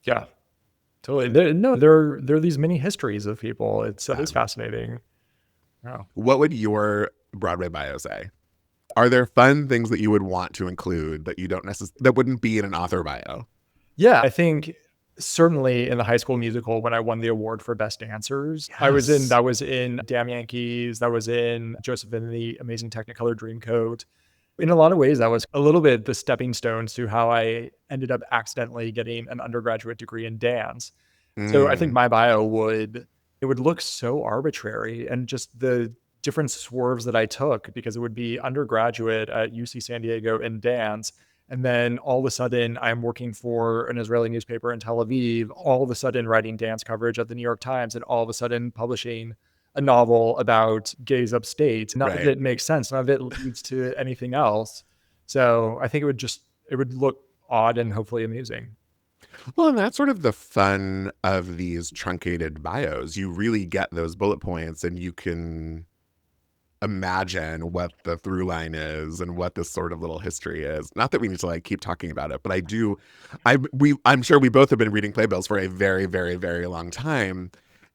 Yeah, totally. There are these mini histories of people. It's fascinating. Wow. What would your Broadway bio say? Are there fun things that you would want to include that you don't that wouldn't be in an author bio? Yeah, I think certainly in the High School Musical, when I won the award for Best Dancers, yes. that was in Damn Yankees, that was in Joseph in the Amazing Technicolor Dreamcoat. In a lot of ways, that was a little bit the stepping stones to how I ended up accidentally getting an undergraduate degree in dance. So I think my bio would look so arbitrary, and just the different swerves that I took, because it would be undergraduate at UC San Diego in dance. And then all of a sudden I'm working for an Israeli newspaper in Tel Aviv, all of a sudden writing dance coverage at the New York Times, and all of a sudden publishing a novel about gays upstate. None of it makes sense. None of it leads to anything else. So I think it would look odd and hopefully amusing. Well, and that's sort of the fun of these truncated bios. You really get those bullet points and you can imagine what the through line is and what this sort of little history is. Not that we need to like keep talking about it, but I'm sure we both have been reading playbills for a very, very, very long time.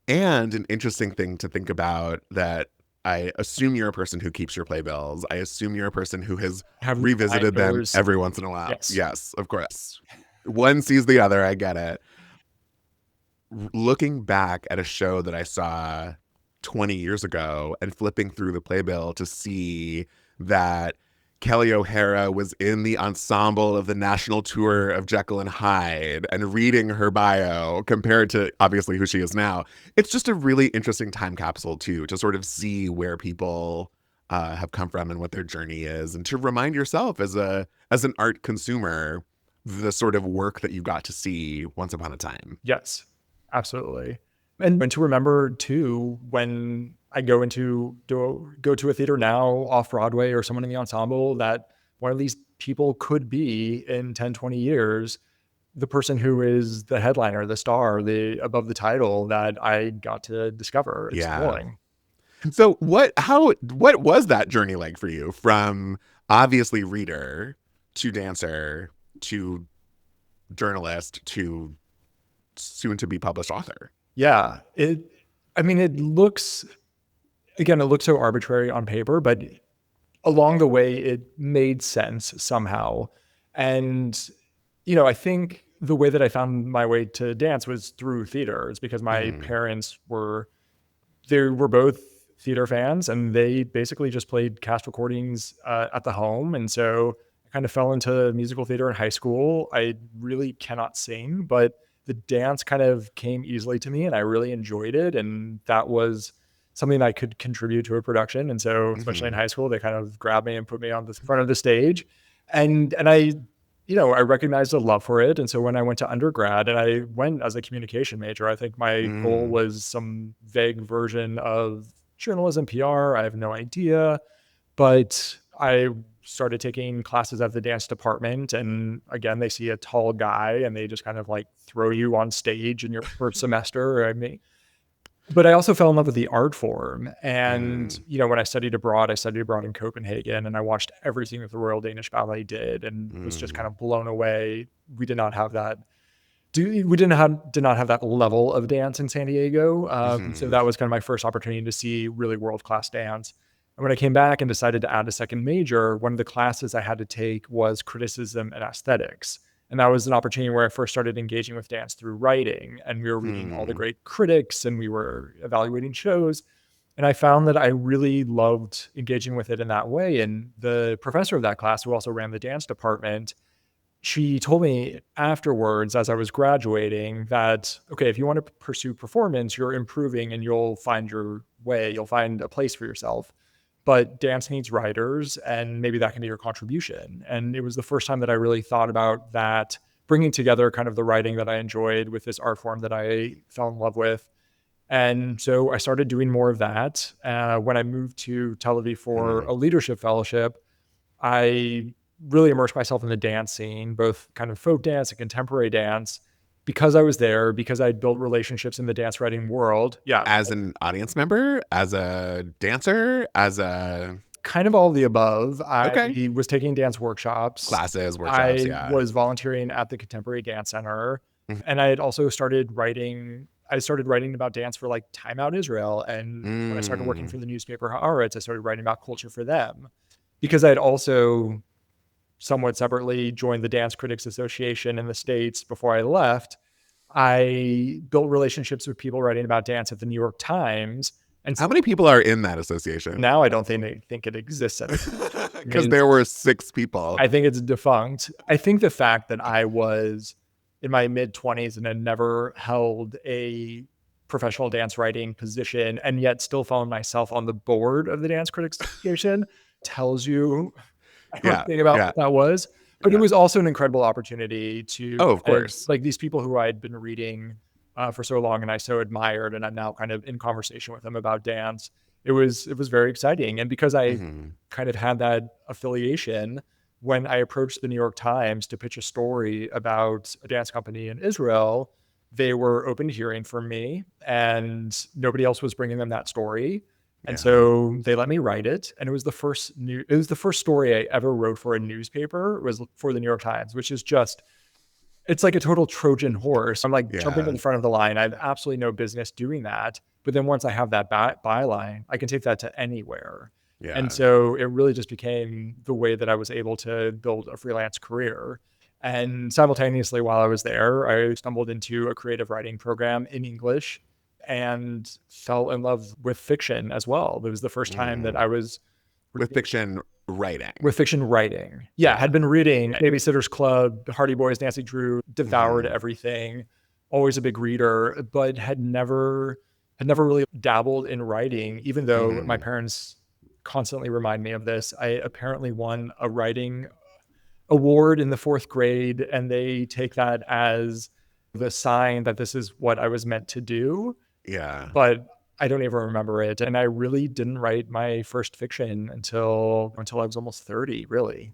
And an interesting thing to think about, that I assume you're a person who keeps your playbills. I assume you're a person who has revisited them every once in a while. Yes, of course. One sees the other. I get it. Looking back at a show that I saw 20 years ago and flipping through the playbill to see that Kelly O'Hara was in the ensemble of the national tour of Jekyll and Hyde, and reading her bio compared to obviously who she is now, it's just a really interesting time capsule too, to sort of see where people have come from and what their journey is, and to remind yourself as an art consumer the sort of work that you got to see once upon a time. Yes, absolutely. And to remember too, when I go to a theater now off Broadway, or someone in the ensemble, that one of these people could be in 10, 20 years, the person who is the headliner, the star, the above the title that I got to discover exploring. So what was that journey like for you, from obviously reader to dancer to journalist to soon to be published author? Yeah. It looks so arbitrary on paper, but along the way it made sense somehow. And, I think the way that I found my way to dance was through theater. It's because my parents were both theater fans, and they basically just played cast recordings at the home. And so I kind of fell into musical theater in high school. I really cannot sing, but the dance kind of came easily to me and I really enjoyed it. And that was something that I could contribute to a production. And so, especially in high school, they kind of grabbed me and put me on the front of the stage. And I recognized a love for it. And so when I went to undergrad, and I went as a communication major, I think my goal was some vague version of journalism, PR. I have no idea. But I started taking classes at the dance department. And again, they see a tall guy and they just kind of like throw you on stage in your first semester. But I also fell in love with the art form. And, when I studied abroad in Copenhagen, and I watched everything that the Royal Danish Ballet did and was just kind of blown away. We did not have that. We did not have that level of dance in San Diego. So that was kind of my first opportunity to see really world-class dance. And when I came back and decided to add a second major, one of the classes I had to take was criticism and aesthetics. And that was an opportunity where I first started engaging with dance through writing. And we were reading all the great critics and we were evaluating shows. And I found that I really loved engaging with it in that way. And the professor of that class, who also ran the dance department, she told me afterwards, as I was graduating, that, okay, if you want to pursue performance, you're improving and you'll find your way, you'll find a place for yourself. But dance needs writers, and maybe that can be your contribution. And it was the first time that I really thought about that, bringing together kind of the writing that I enjoyed with this art form that I fell in love with. And so I started doing more of that. When I moved to Tel Aviv for a leadership fellowship, I really immersed myself in the dance scene, both kind of folk dance and contemporary dance, because I was there, because I'd built relationships in the dance writing world. Yeah. As an audience member, as a dancer, as a... Kind of all of the above. Okay. I was taking dance workshops. Classes, workshops, I was volunteering at the Contemporary Dance Center. And I had also started writing about dance for like Time Out Israel. And when I started working for the newspaper Haaretz, I started writing about culture for them. Because I had also somewhat separately joined the Dance Critics Association in the States before I left. I built relationships with people writing about dance at the New York Times. And how many people are in that association? Now I don't think it exists anymore. Because there were 6 people. I think it's defunct. I think the fact that I was in my mid-20s and had never held a professional dance writing position and yet still found myself on the board of the Dance Critics Association tells you everything about what that was. But it was also an incredible opportunity to, of course, like these people who I'd been reading for so long and I so admired, and I'm now kind of in conversation with them about dance. It was very exciting. And because I kind of had that affiliation, when I approached the New York Times to pitch a story about a dance company in Israel, they were open to hearing from me, and nobody else was bringing them that story. And so they let me write it. And it was the first story I ever wrote for a newspaper, was for the New York Times, which is it's like a total Trojan horse. I'm like jumping to the front of the line. I have absolutely no business doing that. But then once I have that byline, I can take that to anywhere. Yeah. And so it really just became the way that I was able to build a freelance career. And simultaneously, while I was there, I stumbled into a creative writing program in English and fell in love with fiction as well. It was the first time that I was... With fiction writing. Yeah, had been reading Babysitter's Club, Hardy Boys, Nancy Drew, devoured everything, always a big reader, but had never really dabbled in writing, even though my parents constantly remind me of this. I apparently won a writing award in the 4th grade, and they take that as the sign that this is what I was meant to do. Yeah. But I don't even remember it. And I really didn't write my first fiction until I was almost 30, really.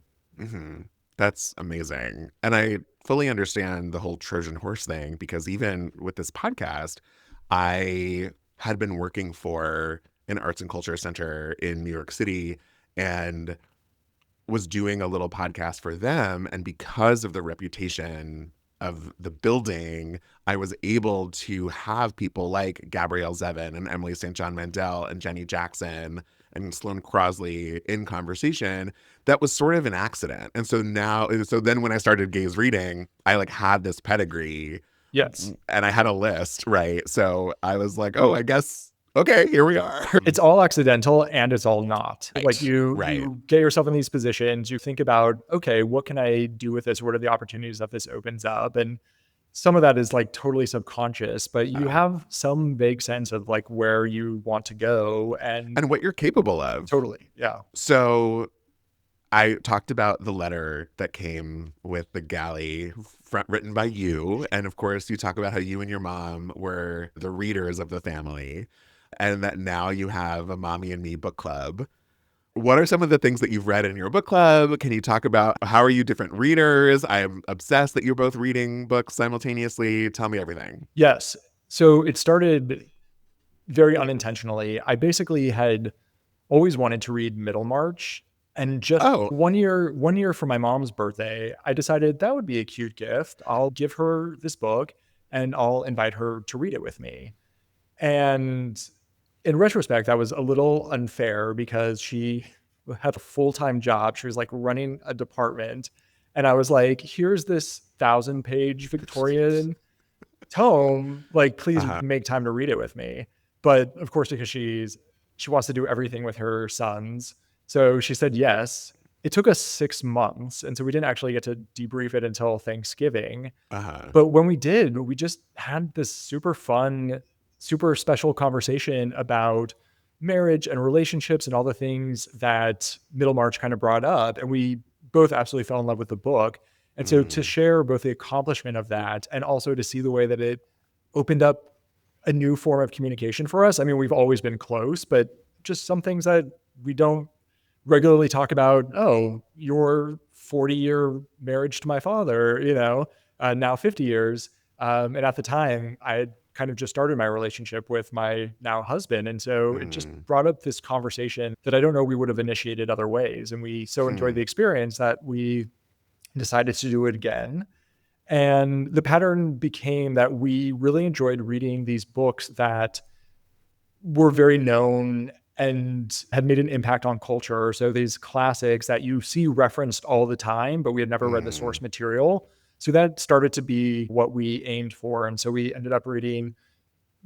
That's amazing. And I fully understand the whole Trojan horse thing, because even with this podcast, I had been working for an arts and culture center in New York City and was doing a little podcast for them. And because of the reputation of the building, I was able to have people like Gabrielle Zevin and Emily St. John Mandel and Jenny Jackson and Sloane Crosley in conversation. That was sort of an accident. And so then when I started Gaze Reading, I like had this pedigree. Yes. And I had a list, right? So I was like, oh, I guess, okay, here we are. It's all accidental and it's all not. Right. Like you Right. get yourself in these positions, you think about, okay, what can I do with this? What are the opportunities that this opens up? And some of that is like totally subconscious, but you have some vague sense of like where you want to go and what you're capable of. totally. Yeah. So I talked about the letter that came with the galley written by you. And of course, you talk about how you and your mom were the readers of the family, and that now you have a Mommy and Me book club. What are some of the things that you've read in your book club? Can you talk about how are you different readers? I'm obsessed that you're both reading books simultaneously. Tell me everything. Yes. So it started very unintentionally. I basically had always wanted to read Middlemarch. And just one year for my mom's birthday, I decided that would be a cute gift. I'll give her this book and I'll invite her to read it with me. And in retrospect, that was a little unfair because she had a full-time job. She was like running a department. And I was like, here's this 1,000-page Victorian tome. Like, please make time to read it with me. But of course, because she wants to do everything with her sons. So she said yes. It took us 6 months. And so we didn't actually get to debrief it until Thanksgiving. But when we did, we just had this super fun, super special conversation about marriage and relationships and all the things that Middlemarch kind of brought up. And we both absolutely fell in love with the book. And so to share both the accomplishment of that and also to see the way that it opened up a new form of communication for us. I mean, we've always been close, but just some things that we don't regularly talk about. Oh, your 40-year marriage to my father, now 50 years. And at the time I had kind of just started my relationship with my now husband. And so it just brought up this conversation that I don't know we would have initiated other ways. And we so enjoyed the experience that we decided to do it again. And the pattern became that we really enjoyed reading these books that were very known and had made an impact on culture. So these classics that you see referenced all the time, but we had never read the source material. So that started to be what we aimed for. And so we ended up reading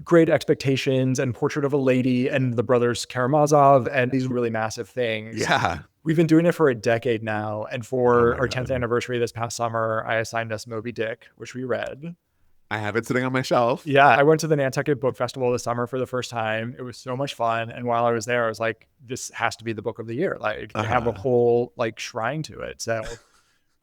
Great Expectations and Portrait of a Lady and the Brothers Karamazov and these really massive things. Yeah. We've been doing it for a decade now. And for our 10th anniversary this past summer, I assigned us Moby Dick, which we read. I have it sitting on my shelf. Yeah. I went to the Nantucket Book Festival this summer for the first time. It was so much fun. And while I was there, I was like, this has to be the book of the year. Like, they have a whole like shrine to it. So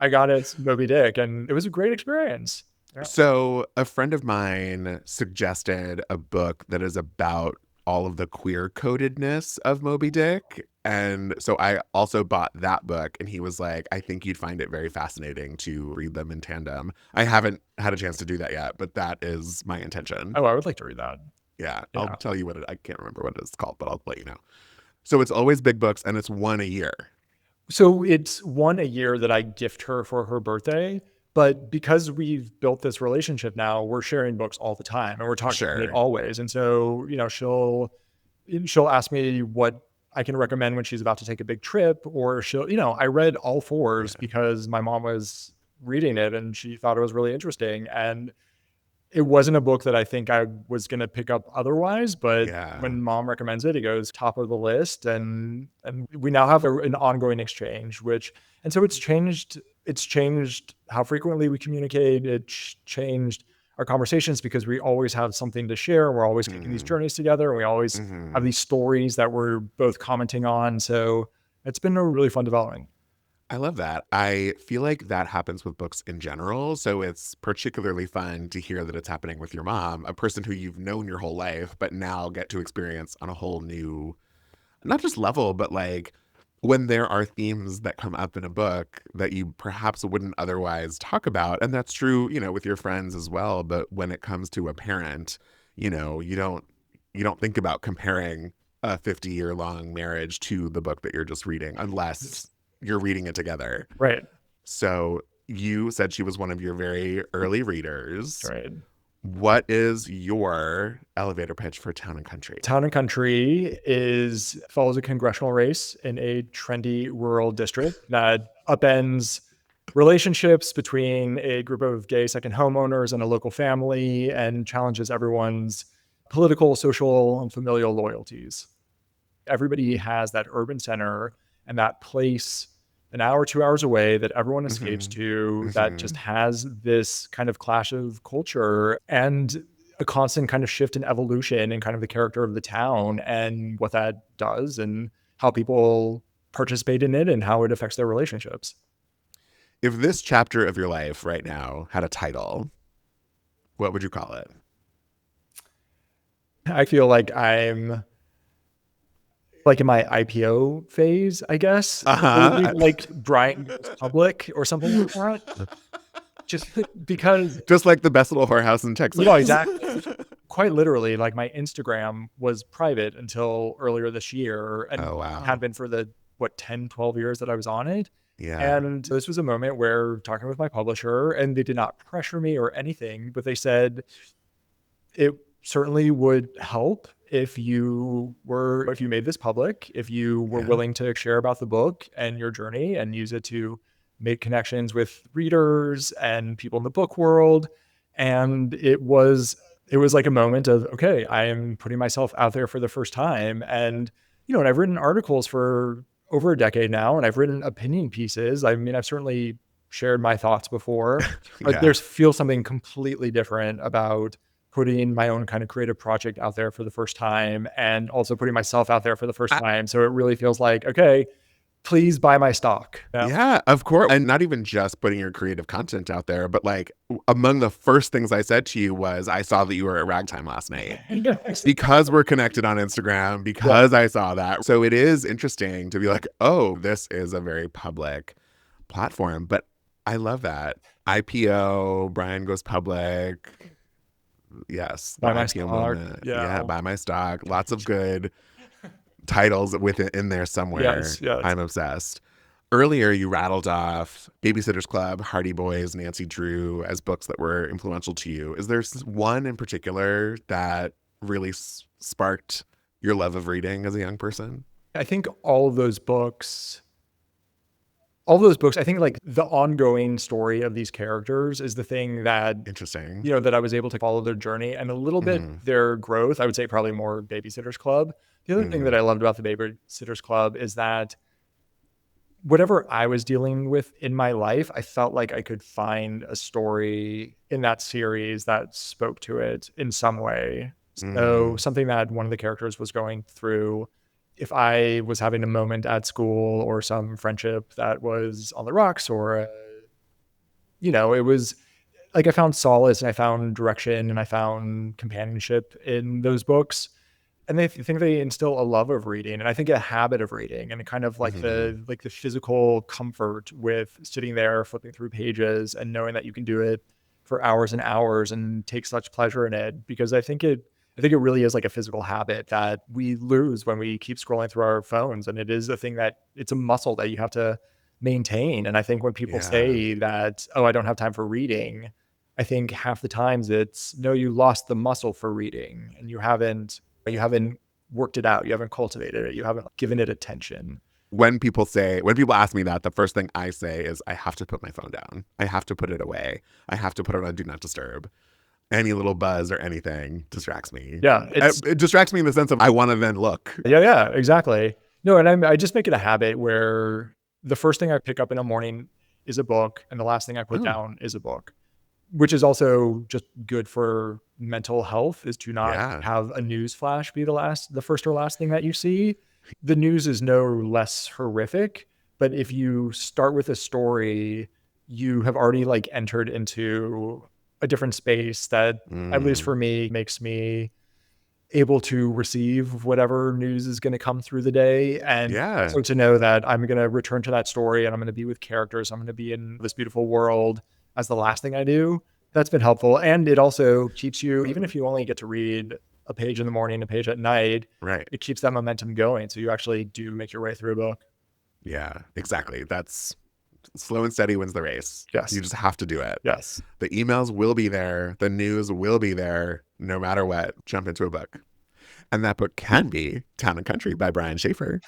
I got it, Moby Dick, and it was a great experience. Yeah. So a friend of mine suggested a book that is about all of the queer codedness of Moby Dick. And so I also bought that book, and he was like, I think you'd find it very fascinating to read them in tandem. I haven't had a chance to do that yet, but that is my intention. Oh, I would like to read that. Yeah. I'll tell you I can't remember what it's called, but I'll let you know. So it's always big books, and it's one a year. So it's one a year that I gift her for her birthday. But because we've built this relationship now, we're sharing books all the time and we're talking about it always. And so, she'll ask me what I can recommend when she's about to take a big trip, or I read all fours because my mom was reading it and she thought it was really interesting. And it wasn't a book that I think I was going to pick up otherwise, but when mom recommends it, it goes top of the list. And we now have an ongoing exchange, and so it's changed how frequently we communicate. It's changed our conversations because we always have something to share. We're always taking these journeys together. And we always have these stories that we're both commenting on. So it's been a really fun development. I love that. I feel like that happens with books in general. So it's particularly fun to hear that it's happening with your mom, a person who you've known your whole life, but now get to experience on a whole new, not just level, but like when there are themes that come up in a book that you perhaps wouldn't otherwise talk about, and that's true, with your friends as well, but when it comes to a parent, you don't think about comparing a 50-year-long marriage to the book that you're just reading unless you're reading it together. Right. So you said she was one of your very early readers. Right. What is your elevator pitch for Town and Country? Town and Country follows a congressional race in a trendy rural district that upends relationships between a group of gay second homeowners and a local family and challenges everyone's political, social, and familial loyalties. Everybody has that urban center and that place an hour, 2 hours away that everyone escapes to that just has this kind of clash of culture and a constant kind of shift in evolution and kind of the character of the town and what that does and how people participate in it and how it affects their relationships. If this chapter of your life right now had a title, what would you call it? I feel like I'm like in my IPO phase, I guess. Maybe like Gráinne goes public or something like that. Just because. Just like the best little whorehouse in Texas. Exactly. Quite literally, like my Instagram was private until earlier this year and had been for the 10, 12 years that I was on it. Yeah. And this was a moment where talking with my publisher, and they did not pressure me or anything, but they said it certainly would help if you made this public, if you were willing to share about the book and your journey and use it to make connections with readers and people in the book world. And it was like a moment of, okay, I am putting myself out there for the first time. And, and I've written articles for over a decade now, and I've written opinion pieces. I mean, I've certainly shared my thoughts before, but there feels something completely different about putting my own kind of creative project out there for the first time and also putting myself out there for the first time. So it really feels like, okay, please buy my stock. Yeah, of course. And not even just putting your creative content out there, but like among the first things I said to you was, I saw that you were at Ragtime last night because we're connected on Instagram, because I saw that. So it is interesting to be like, oh, this is a very public platform. But I love that. IPO, Brian goes public. Yes. Buy my IPO stock. moment. Yeah, buy my stock. Lots of good titles in there somewhere. Yes. I'm obsessed. Earlier, you rattled off Babysitter's Club, Hardy Boys, Nancy Drew as books that were influential to you. Is there one in particular that really sparked your love of reading as a young person? I think all of those books, I think like the ongoing story of these characters is the thing that, interesting, that I was able to follow their journey and a little bit their growth. I would say probably more Babysitter's Club. The other thing that I loved about the Babysitter's Club is that whatever I was dealing with in my life, I felt like I could find a story in that series that spoke to it in some way. So something that one of the characters was going through, if I was having a moment at school or some friendship that was on the rocks or, it was like I found solace and I found direction and I found companionship in those books. And I think they instill a love of reading and I think a habit of reading and kind of like the physical comfort with sitting there, flipping through pages and knowing that you can do it for hours and hours and take such pleasure in it, because I think it really is like a physical habit that we lose when we keep scrolling through our phones. And it is a thing that it's a muscle that you have to maintain. And I think when people say that, oh, I don't have time for reading, I think half the times it's, no, you lost the muscle for reading and you haven't worked it out. You haven't cultivated it. You haven't given it attention. When people ask me that, the first thing I say is I have to put my phone down. I have to put it away. I have to put it on Do Not Disturb. Any little buzz or anything distracts me. Yeah. It distracts me in the sense of I want to then look. Yeah, exactly. No, and I just make it a habit where the first thing I pick up in the morning is a book and the last thing I put down is a book, which is also just good for mental health, is to not have a news flash be the first or last thing that you see. The news is no less horrific, but if you start with a story, you have already like entered into a different space that, at least for me, makes me able to receive whatever news is going to come through the day. And Yeah. so to know that I'm going to return to that story and I'm going to be with characters, I'm going to be in this beautiful world as the last thing I do, that's been helpful. And it also keeps you, even if you only get to read a page in the morning, a page at night, Right. it keeps that momentum going. So you actually do make your way through a book. Yeah, exactly. That's slow and steady wins the race. Yes. You just have to do it. Yes. The emails will be there. The news will be there. No matter what, jump into a book. And that book can be Town and Country by Brian Schaefer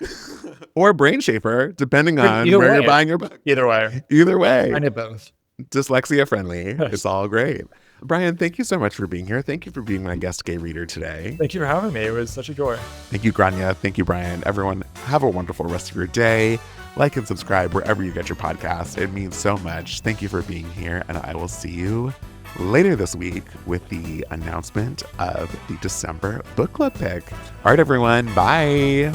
or Brain Schaefer, depending on Either where way. you're buying your book. Either way. Either way, I know both. dyslexia friendly. It's all great. Brian, thank you so much for being here. Thank you for being my guest gay reader today. Thank you for having me. It was such a joy. Thank you, Gráinne. Thank you, Brian. Everyone, have a wonderful rest of your day. Like and subscribe wherever you get your podcast. It means so much. Thank you for being here, and I will see you later this week with the announcement of the December book club pick. All right, everyone. Bye.